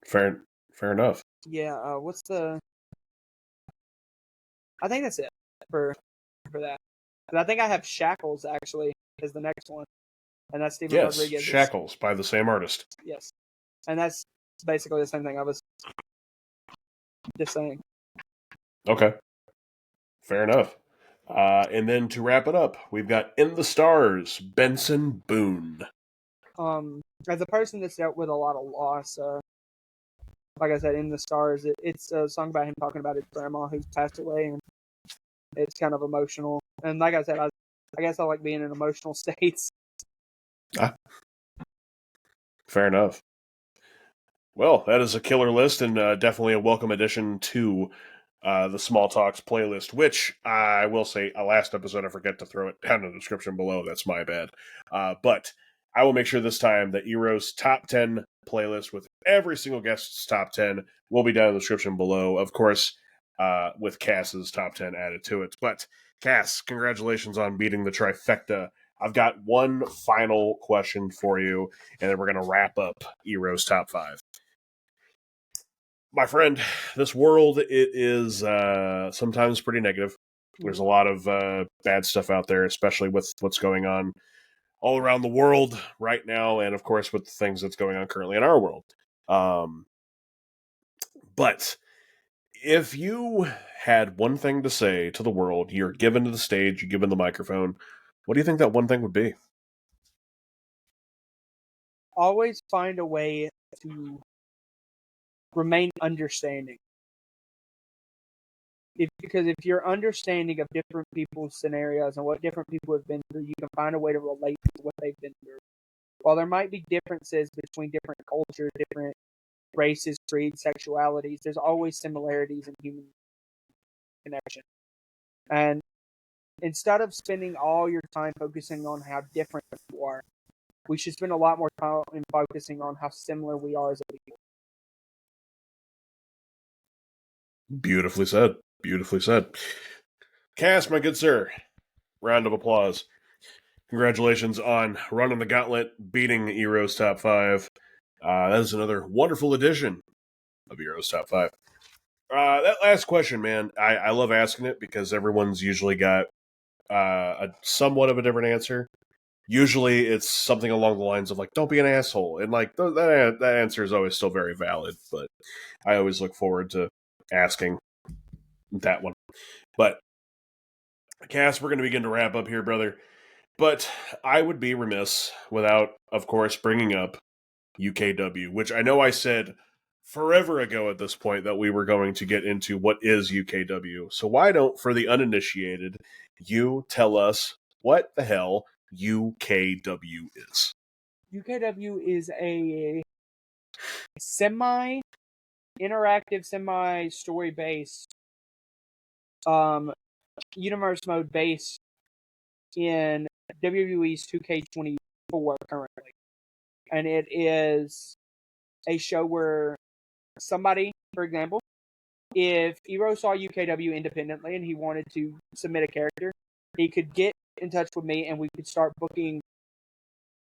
Fair enough. Yeah. I think that's it for that. And I think I have Shackles actually is the next one, and that's Steven Yes, Rodriguez. Shackles by the same artist. Yes, and that's basically the same thing I was just saying. Okay. Fair enough. And then to wrap it up, we've got In the Stars, Benson Boone. As a person that's dealt with a lot of loss, like I said, In the Stars, it's a song about him talking about his grandma who's passed away, and it's kind of emotional. And like I said, I guess I like being in emotional states. Fair enough. Well, that is a killer list and definitely a welcome addition to the Small Talks playlist, which I will say, last episode I forget to throw it down in the description below. That's my bad. But I will make sure this time that EROE's top 10 playlist with every single guest's top 10 will be down in the description below. Of course, with Cass's top 10 added to it. But Cass, congratulations on beating the trifecta. I've got one final question for you, and then we're going to wrap up EROE's top 5. My friend, this world, it is sometimes pretty negative. There's a lot of bad stuff out there, especially with what's going on all around the world right now, and of course with the things that's going on currently in our world. But if you had one thing to say to the world, you're given to the stage, you're given the microphone, what do you think that one thing would be? Always find a way to remain understanding. Because if you're understanding of different people's scenarios and what different people have been through, you can find a way to relate to what they've been through. While there might be differences between different cultures, different races, creeds, sexualities, there's always similarities in human connection. And instead of spending all your time focusing on how different you are, we should spend a lot more time focusing on how similar we are as a people. Beautifully said. Beautifully said. Cass, my good sir, round of applause. Congratulations on running the gauntlet, beating EROE's top 5. That is another wonderful edition of EROE's top 5. That last question, man, I love asking it because everyone's usually got a somewhat of a different answer. Usually it's something along the lines of, like, don't be an asshole. And, like, that answer is always still very valid, but I always look forward to asking that one. But, Cass, we're going to begin to wrap up here, brother. But I would be remiss without, of course, bringing up UKW, which I know I said forever ago at this point that we were going to get into what is UKW. So why don't, for the uninitiated, you tell us what the hell UKW is? UKW is a semi-interactive, semi-story-based universe mode based in WWE's 2K24 currently. And it is a show where somebody, for example, if EROE saw UKW independently and he wanted to submit a character, he could get in touch with me and we could start booking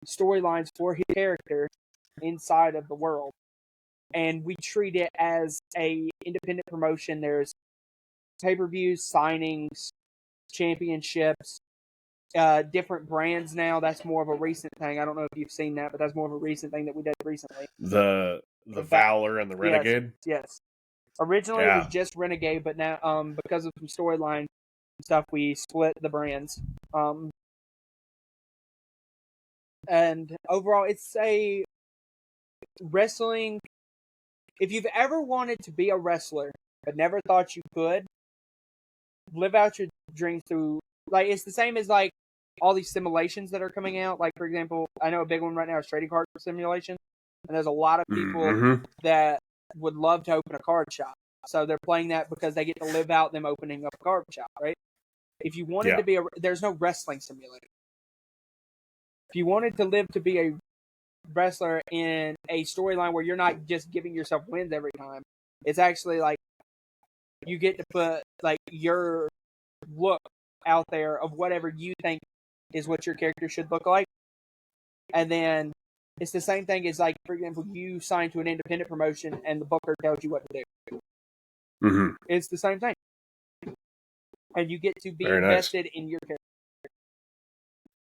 storylines for his character inside of the world. And we treat it as a independent promotion. There's pay-per-views, signings, championships, different brands now. That's more of a recent thing. I don't know if you've seen that, but that's more of a recent thing that we did recently. The Valor and the Renegade? Yes. Originally it was just Renegade, but now because of some storyline stuff, we split the brands. And overall, it's a wrestling. If you've ever wanted to be a wrestler but never thought you could, live out your dreams through. Like, it's the same as, like, all these simulations that are coming out. Like, for example, I know a big one right now is trading card simulation, and there's a lot of people that would love to open a card shop. So they're playing that because they get to live out them opening up a card shop, right? If you wanted to be there's no wrestling simulator. If you wanted to live to be a wrestler in a storyline where you're not just giving yourself wins every time, it's actually like you get to put like your look out there of whatever you think is what your character should look like. And then it's the same thing as, like, for example, you sign to an independent promotion and the booker tells you what to do. It's the same thing. And you get to be invested in your character.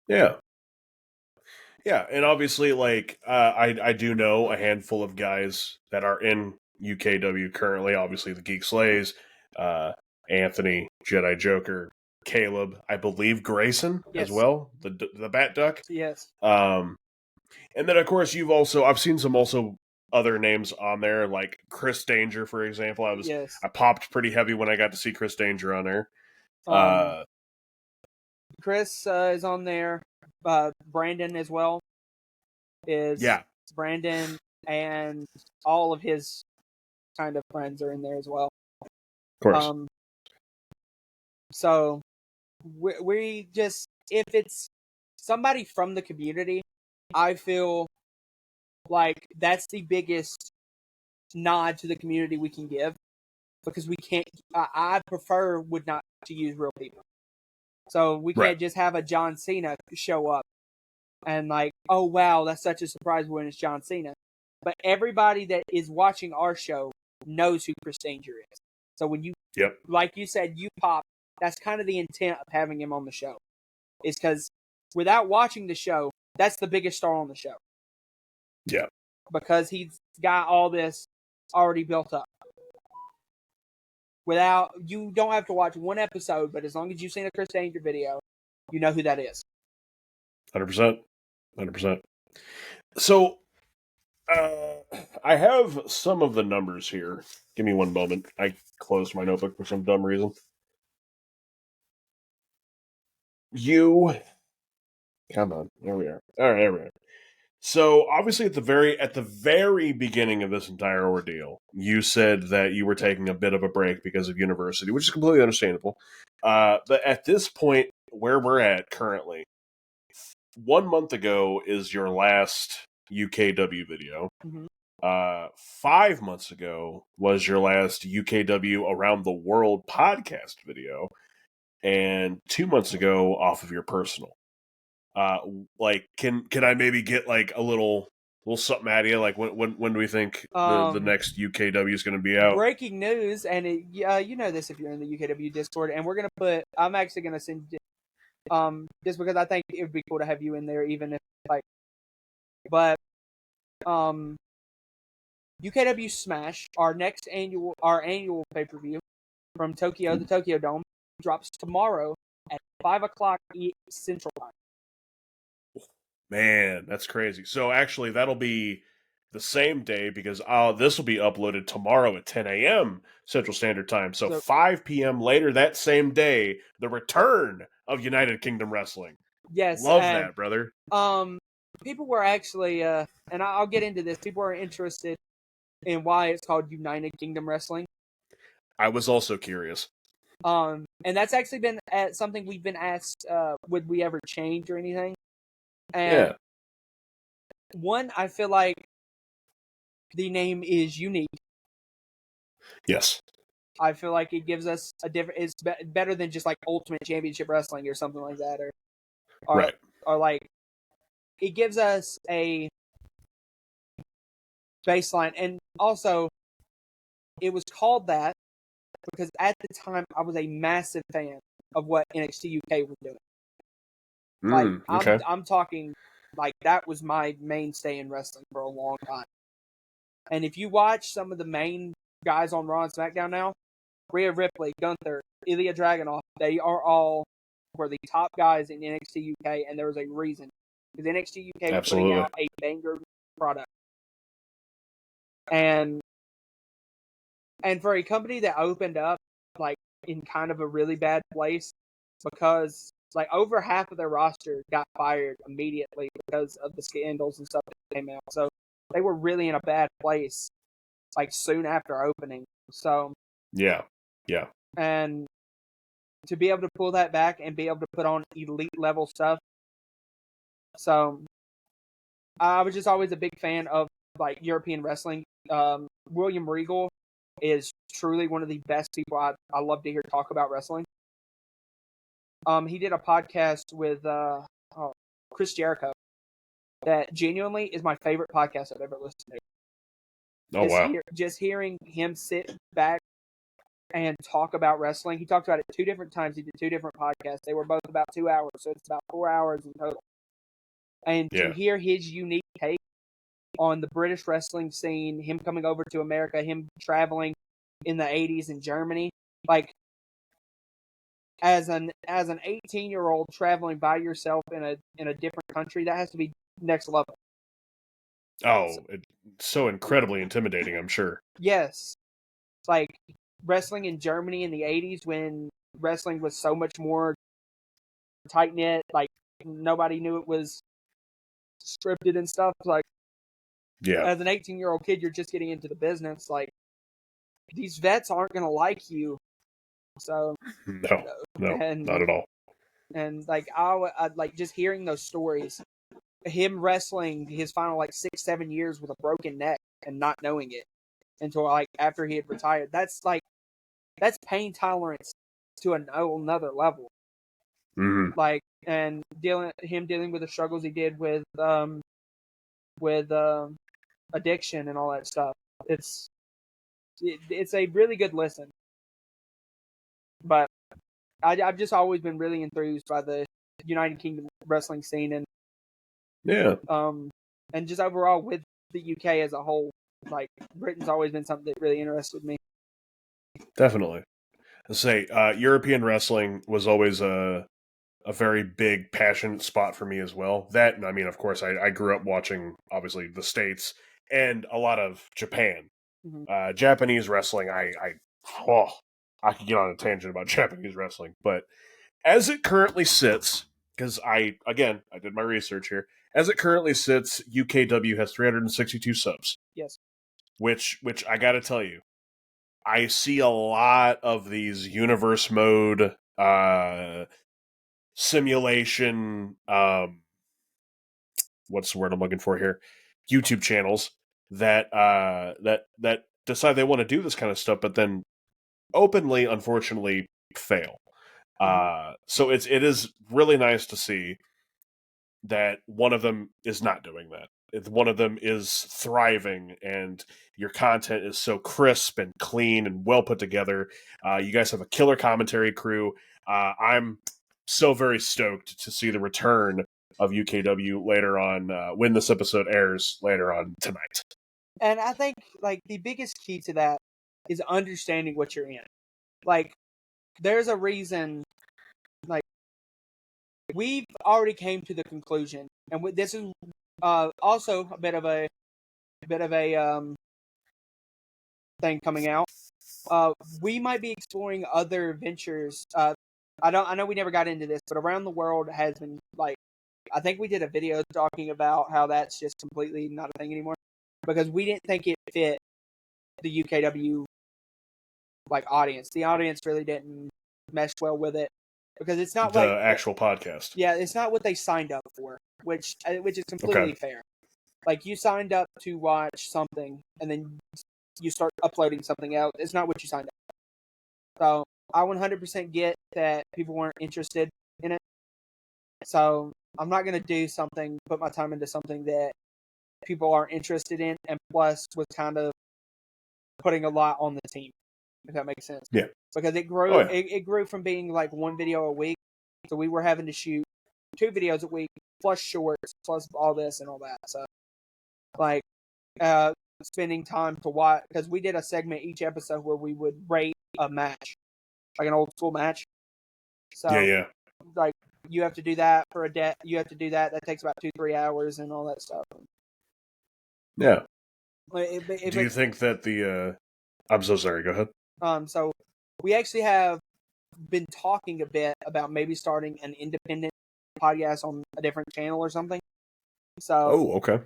Yeah. Yeah, and obviously, like, I do know a handful of guys that are in UKW currently. Obviously, the Geek Slays, Anthony, Jedi Joker, Caleb, I believe Grayson as well, the Bat Duck. Yes. And then, of course, I've seen some also other names on there, like Chris Danger, for example. I popped pretty heavy when I got to see Chris Danger on there. Chris is on there. Brandon as well Brandon, and all of his kind of friends are in there as well. Of course. So we just, if it's somebody from the community, I feel like that's the biggest nod to the community we can give, because we can't. I would not to use real people. So we can't just have a John Cena show up and like, oh wow, that's such a surprise when it's John Cena. But everybody that is watching our show knows who Chris Danger is. So when you, like you said, you pop, that's kind of the intent of having him on the show. Is because without watching the show, that's the biggest star on the show. Yeah. Because he's got all this already built up. You don't have to watch one episode, but as long as you've seen a Chris Danger video, you know who that is. 100%. 100%. So, I have some of the numbers here. Give me one moment. I closed my notebook for some dumb reason. Come on. There we are. All right, there we are. So, obviously, at the very beginning of this entire ordeal, you said that you were taking a bit of a break because of university, which is completely understandable. But at this point, where we're at currently, 1 month ago is your last UKW video. 5 months ago was your last UKW Around the World podcast video, and 2 months ago off of your personal. Like, can I maybe get like a little something out of you? Like, when do we think the next UKW is going to be out? Breaking news, and you know this if you're in the UKW Discord, and we're gonna put. I'm actually gonna send. Just because I think it would be cool to have you in there, even if like. But, UKW Smash, our annual pay-per-view from Tokyo, the Tokyo Dome, drops tomorrow at 5:00 Central Time. Man, that's crazy. So actually, that'll be the same day because this will be uploaded tomorrow at 10 a.m. Central Standard Time. So 5 p.m. later that same day, the return of United Kingdom Wrestling. Yes, love that, brother. People were actually, and I'll get into this. People are interested in why it's called United Kingdom Wrestling. I was also curious. And that's actually been something we've been asked. Would we ever change or anything? And one, I feel like the name is unique. Yes. I feel like it gives us a different. It's better than just like Ultimate Championship Wrestling or something like that, or like it gives us a baseline, and also it was called that because at the time I was a massive fan of what NXT UK was doing. I'm talking like that was my mainstay in wrestling for a long time. And if you watch some of the main guys on Raw and SmackDown now, Rhea Ripley, Gunther, Ilya Dragunov, they were the top guys in NXT UK, and there was a reason. Because NXT UK was putting out a banger product. And for a company that opened up like in kind of a really bad place because It's like over half of their roster got fired immediately because of the scandals and stuff that came out. So they were really in a bad place, like soon after opening. So yeah. And to be able to pull that back and be able to put on elite level stuff. So I was just always a big fan of like European wrestling. William Regal is truly one of the best people I love to hear talk about wrestling. He did a podcast with Chris Jericho that genuinely is my favorite podcast I've ever listened to. Oh, wow. Just hearing him sit back and talk about wrestling. He talked about it 2 different times. He did 2 different podcasts. They were both about 2 hours, so it's about 4 hours in total. And to hear his unique take on the British wrestling scene, him coming over to America, him traveling in the 80s in Germany, like as an 18-year-old traveling by yourself in a different country, that has to be next level. Oh, it's so incredibly intimidating, I'm sure. Yes. Like wrestling in Germany in the 80s when wrestling was so much more tight-knit, like nobody knew it was scripted and stuff. Like, as an 18-year-old kid, you're just getting into the business. Like, these vets aren't going to like you. So, no, not at all. And like, I like just hearing those stories, him wrestling his final like 6-7 years with a broken neck and not knowing it until like after he had retired. That's pain tolerance to another level. Mm-hmm. Like, and dealing with the struggles he did with addiction and all that stuff. It's a really good listen. But I've just always been really enthused by the United Kingdom wrestling scene and and just overall with the UK as a whole. Like, Britain's always been something that really interested me. Definitely. I say European wrestling was always a very big passionate spot for me as well. That, and I mean, of course, I grew up watching obviously the States and a lot of Japan. Mm-hmm. Japanese wrestling, I could get on a tangent about Japanese wrestling, but as it currently sits, because I did my research here. As it currently sits, UKW has 362 subs. Yes. Which I got to tell you, I see a lot of these universe mode simulation. What's the word I'm looking for here? YouTube channels that that decide they want to do this kind of stuff, but then openly, unfortunately, fail. So it is really nice to see that one of them is not doing that. One of them is thriving, and your content is so crisp and clean and well put together. You guys have a killer commentary crew. I'm so very stoked to see the return of UKW later on when this episode airs later on tonight. And I think like the biggest key to that is understanding what you're in. Like, there's a reason. Like, we've already came to the conclusion, and this is also a bit of a thing coming out. We might be exploring other ventures. I know we never got into this, but around the world has been like, I think we did a video talking about how that's just completely not a thing anymore because we didn't think it fit the UKW like audience. The audience really didn't mesh well with it because it's not the actual podcast. Yeah, it's not what they signed up for, which is completely fair. Like, you signed up to watch something and then you start uploading something else. It's not what you signed up for. So I 100% get that people weren't interested in it. So I'm not going to put my time into something that people aren't interested in, and plus was kind of putting a lot on the team, if that makes sense. Yeah. Because it grew, it grew from being like 1 video a week, so we were having to shoot 2 videos a week, plus shorts, plus all this and all that. So, like, spending time to watch, because we did a segment each episode where we would rate a match, like an old school match. So, yeah. Like, you have to do that for a day. You have to do that. That takes about 2-3 hours and all that stuff. Yeah. Do you think that the? I'm so sorry. Go ahead. So we actually have been talking a bit about maybe starting an independent podcast on a different channel or something. So, okay.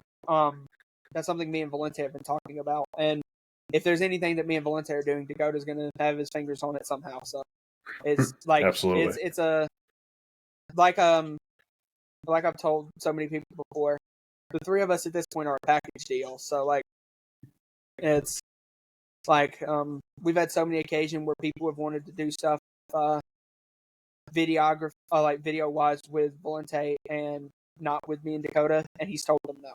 That's something me and Valente have been talking about. And if there's anything that me and Valente are doing, Dakota's going to have his fingers on it somehow. So it's like Absolutely. it's a like I've told so many people before, the three of us at this point are a package deal. So like it's like we've had so many occasions where people have wanted to do stuff video wise with Valente and not with me and Dakota, and he's told them no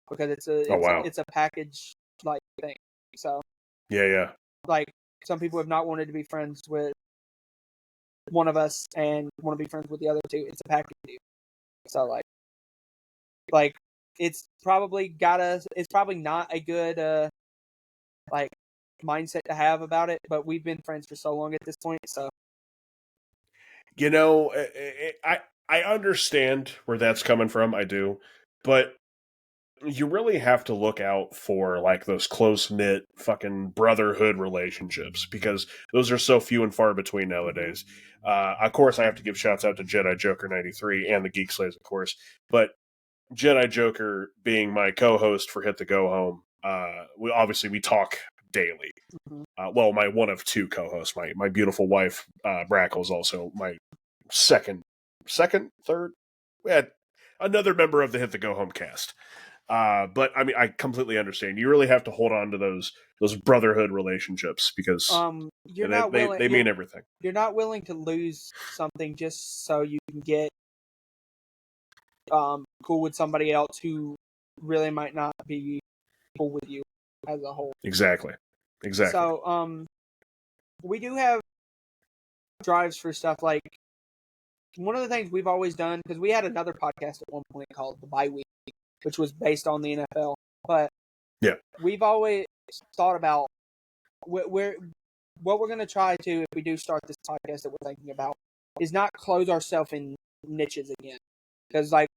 because it's a package like thing. So yeah. Like some people have not wanted to be friends with one of us and want to be friends with the other two. It's a package deal. So like it's probably it's probably not a good like mindset to have about it, but we've been friends for so long at this point. So I understand where that's coming from. I do, but you really have to look out for like those close-knit fucking brotherhood relationships because those are so few and far between nowadays. Of course, I have to give shouts out to Jedi Joker 93 and the Geek Slays, of course, but Jedi Joker being my co-host for Hit the Go Home, we talk daily. Well, my one of two co-hosts, my beautiful wife, Brackle, is also my third. We had another member of the Hit the Go Home cast. But I mean, I completely understand. You really have to hold on to those brotherhood relationships because they mean everything. You're not willing to lose something just so you can get cool with somebody else who really might not be cool with you as a whole. Exactly. So we do have drives for stuff like one of the things we've always done, because we had another podcast at one point called The Bye Week, which was based on the NFL. But yeah, we've always thought about what we're going to try to, if we do start this podcast that we're thinking about, is not close ourselves in niches again. Because like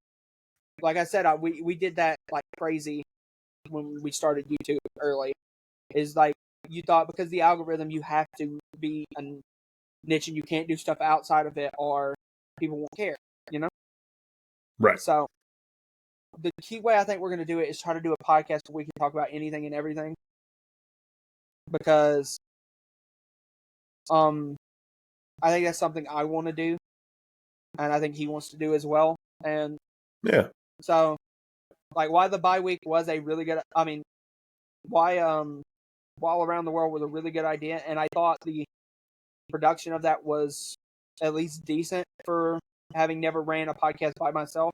I said, we did that like crazy when we started YouTube early. Is like you thought because the algorithm you have to be a niche and you can't do stuff outside of it or people won't care, you know? Right. So the key way I think we're going to do it is try to do a podcast where we can talk about anything and everything. Because I think that's something I want to do. And I think he wants to do as well. And yeah. So like why the bye week was a really good why While Around the World was a really good idea, and I thought the production of that was at least decent for having never ran a podcast by myself.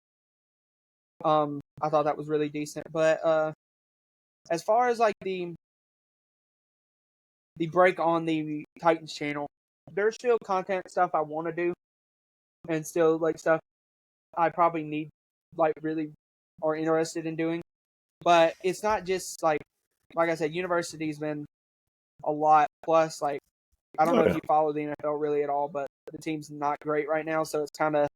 I thought that was really decent. But as far as like the break on the Titans channel, there's still content stuff I want to do, and still like stuff I probably need, like really are interested in doing. But it's not just like I said, university's been a lot. Plus, like I don't know if you follow the NFL really at all, but the team's not great right now, so it's kind of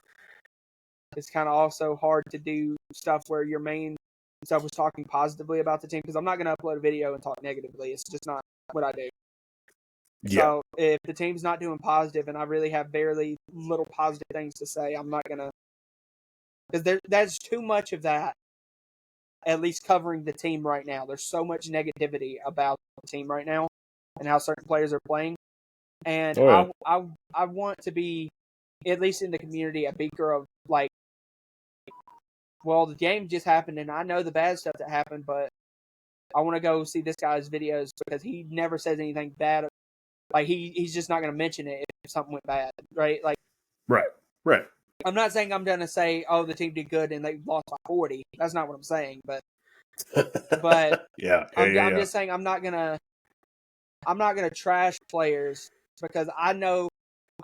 also hard to do stuff where your main stuff was talking positively about the team, because I'm not going to upload a video and talk negatively. It's just not what I do. Yeah. So if the team's not doing positive and I really have barely little positive things to say, I'm not going to, because there's too much of that, at least covering the team right now. There's so much negativity about the team right now and how certain players are playing. And I want to be, at least in the community, a beaker of like, well, the game just happened and I know the bad stuff that happened, but I want to go see this guy's videos because he never says anything bad. Like he's just not going to mention it if something went bad, right? Like, right. I'm not saying I'm going to say, oh, the team did good and they lost by 40. That's not what I'm saying, but I'm just saying I'm not gonna trash players because I know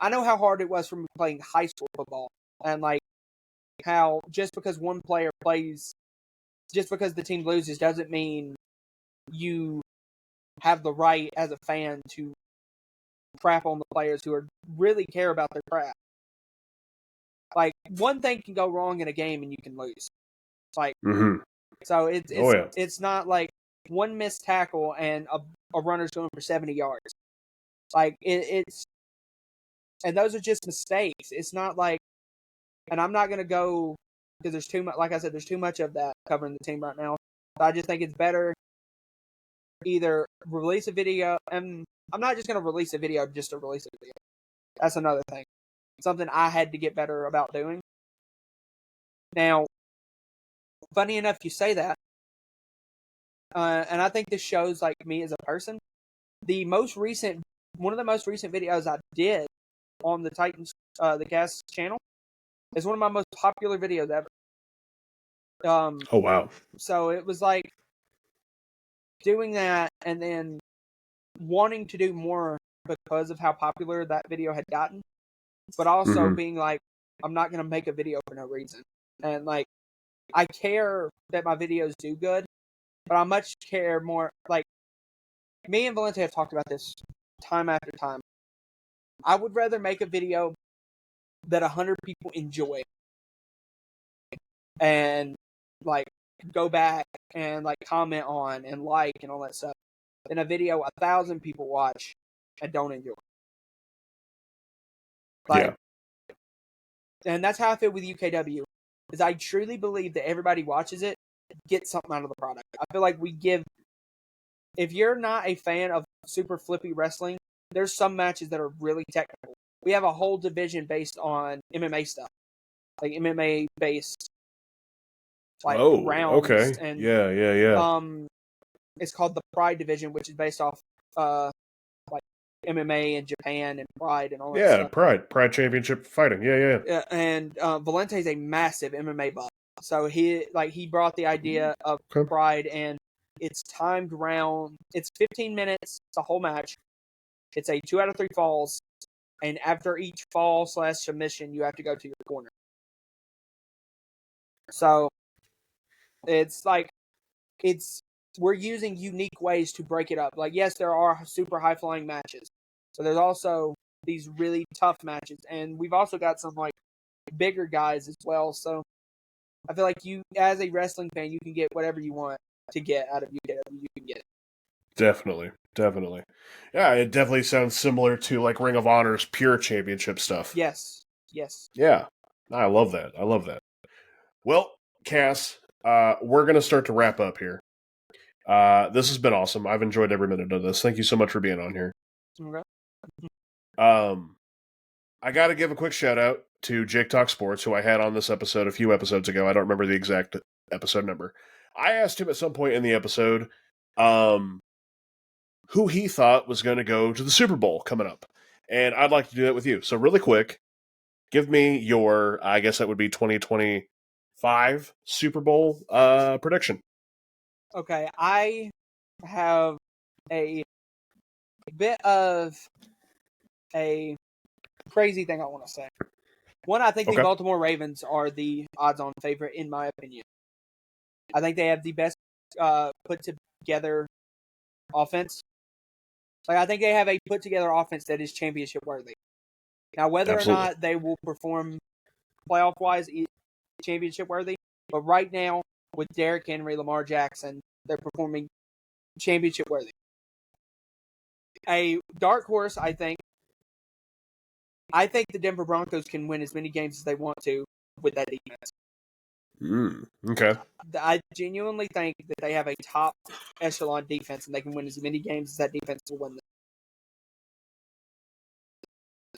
how hard it was for me playing high school football, and like how just because one player plays, just because the team loses doesn't mean you have the right as a fan to crap on the players who really care about their craft. Like one thing can go wrong in a game and you can lose. Like so it's not like one missed tackle and a runner's going for 70 yards. Like it's And those are just mistakes. It's not like, and I'm not going to go, because there's too much, like I said, there's too much of that covering the team right now. So I just think it's better either release a video, and I'm not just going to release a video just to release a video. That's another thing. Something I had to get better about doing. Now, funny enough, you say that, and I think this shows like me as a person. One of the most recent videos I did on the Titans, the Cast channel, is one of my most popular videos ever. Oh wow! So it was like doing that, and then wanting to do more because of how popular that video had gotten, but also being like, I'm not going to make a video for no reason. And like, I care that my videos do good, but I much care more. Like, me and Valente have talked about this time after time. I would rather make a video that 100 people enjoy and like go back and like comment on and like and all that stuff than a video 1,000 people watch and don't enjoy. Like, and that's how I feel with UKW. Is I truly believe that everybody watches it, gets something out of the product. I feel like we give. If you're not a fan of super flippy wrestling, there's some matches that are really technical. We have a whole division based on MMA stuff, like MMA based, like rounds. Okay. And Yeah. It's called the Pride division, which is based off like MMA in Japan and Pride and all that stuff. Pride Championship fighting. Yeah. And Valente is a massive MMA buff, so he brought the idea of Pride, and it's timed round. It's 15 minutes, the whole match. It's a 2 out of 3 falls, and after each fall / submission, you have to go to your corner. So it's like we're using unique ways to break it up. Like, yes, there are super high flying matches, so there's also these really tough matches, and we've also got some like bigger guys as well. So I feel like you, as a wrestling fan, you can get whatever you want to get out of UKW. You can get it. Definitely. Yeah, it definitely sounds similar to like Ring of Honor's pure championship stuff. Yes. Yeah, I love that. Well, Cass, we're gonna start to wrap up here. This has been awesome. I've enjoyed every minute of this. Thank you so much for being on here. Okay. I got to give a quick shout out to Jake Talk Sports, who I had on this episode a few episodes ago. I don't remember the exact episode number. I asked him at some point in the episode who he thought was going to go to the Super Bowl coming up. And I'd like to do that with you. So really quick, give me your, I guess that would be 2025 Super Bowl prediction. Okay, I have a bit of a crazy thing I want to say. One, I think the Baltimore Ravens are the odds-on favorite, in my opinion. I think they have the best put-together offense. Like, I think they have a put-together offense that is championship-worthy. Now, whether or not they will perform playoff-wise championship-worthy, but right now, with Derrick Henry, Lamar Jackson, they're performing championship-worthy. A dark horse, I think the Denver Broncos can win as many games as they want to with that defense. Okay. I genuinely think that they have a top echelon defense, and they can win as many games as that defense will win them.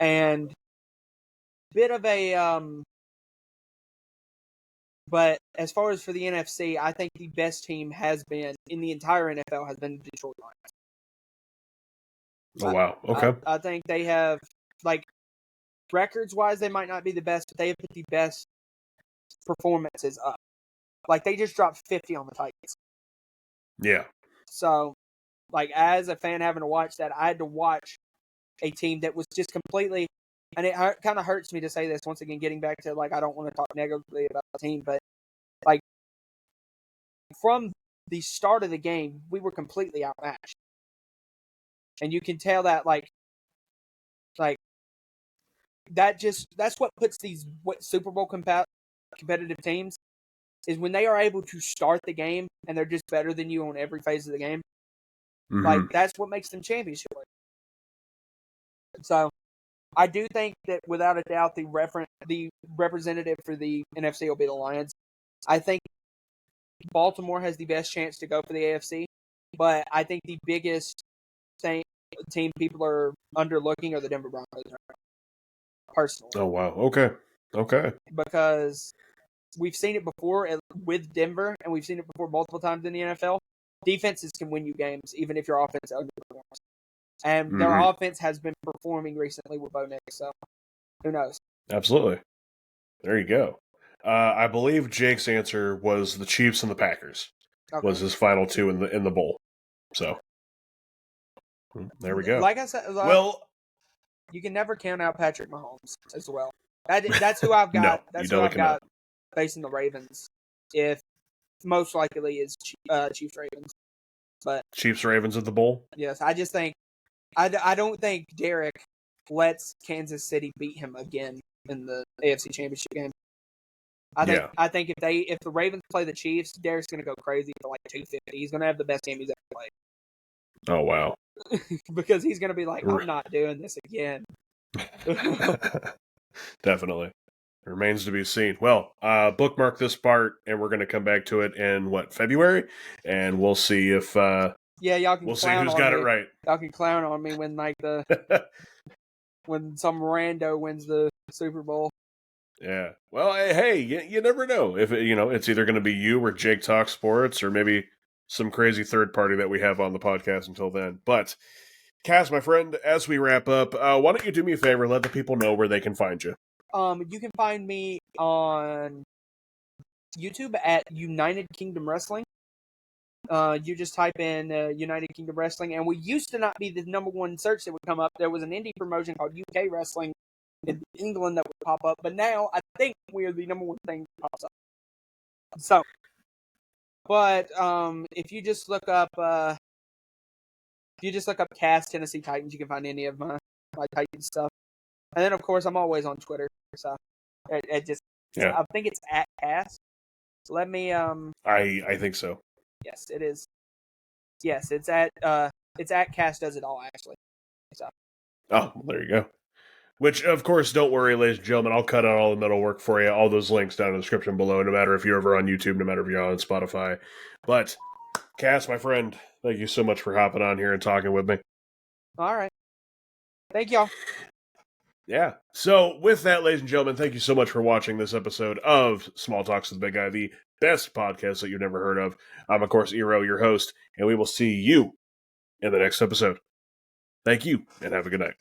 And bit of a but as far as for the NFC, I think the best team has been in the entire NFL has been the Detroit Lions. Oh wow. Okay. I think they have, like, records wise, they might not be the best, but they have put the best performances up. Like, they just dropped 50 on the Titans. Yeah. So, like, as a fan having to watch that, I had to watch a team that was just completely, and it kind of hurts me to say this, once again, getting back to, like, I don't want to talk negatively about the team, but, like, from the start of the game, we were completely outmatched. And you can tell that, like, that's what puts these Super Bowl competitive teams, is when they are able to start the game and they're just better than you on every phase of the game. Like, that's what makes them championship. So I do think that without a doubt the representative for the NFC will be the Lions. I think Baltimore has the best chance to go for the AFC, but I think the biggest team people are underlooking are the Denver Broncos right now, personally. Oh, wow. Okay. Because we've seen it before with Denver, and we've seen it before multiple times in the NFL. Defenses can win you games, even if your offense underperforms. And their offense has been performing recently with Bo Nix, so who knows? Absolutely. There you go. I believe Jake's answer was the Chiefs and the Packers. Okay. Was his final two in the bowl. So there we go. Like I said, you can never count out Patrick Mahomes as well. That's who I've got. No, that's who I've got facing the Ravens. If most likely is Chiefs Ravens, but Chiefs Ravens at the bowl. Yes, I just think I don't think Derek lets Kansas City beat him again in the AFC Championship game. I think if the Ravens play the Chiefs, Derek's going to go crazy for like 250. He's going to have the best game he's ever played. Oh, wow. Because he's going to be like, I'm not doing this again. Definitely. It remains to be seen. Well, bookmark this part, and we're going to come back to it in, February? And we'll see if... y'all can we'll see who's got it right. Y'all can clown on me when, when some rando wins the Super Bowl. Yeah. Well, hey, you never know. If it's either going to be you or Jake Talk Sports, or maybe some crazy third party that we have on the podcast until then. But, Cass, my friend, as we wrap up, why don't you do me a favor? Let the people know where they can find you. You can find me on YouTube at United Kingdom Wrestling. You just type in United Kingdom Wrestling, and we used to not be the number one search that would come up. There was an indie promotion called UK Wrestling in England that would pop up, but now I think we are the number one thing that pops up. So, but if you just look up Cass Tennessee Titans, you can find any of my Titans stuff. And then of course I'm always on Twitter, so I think it's at Cass. So let me I think so. Yes, it is. Yes, it's at Cass Does It All, actually. So. Oh, well, there you go. Which, of course, don't worry, ladies and gentlemen, I'll cut out all the metal work for you. All those links down in the description below, no matter if you're over on YouTube, no matter if you're on Spotify. But, Cass, my friend, thank you so much for hopping on here and talking with me. All right. Thank y'all. Yeah. So, with that, ladies and gentlemen, thank you so much for watching this episode of Small Talks with the Big Guy, the best podcast that you've never heard of. I'm, of course, EROE, your host, and we will see you in the next episode. Thank you, and have a good night.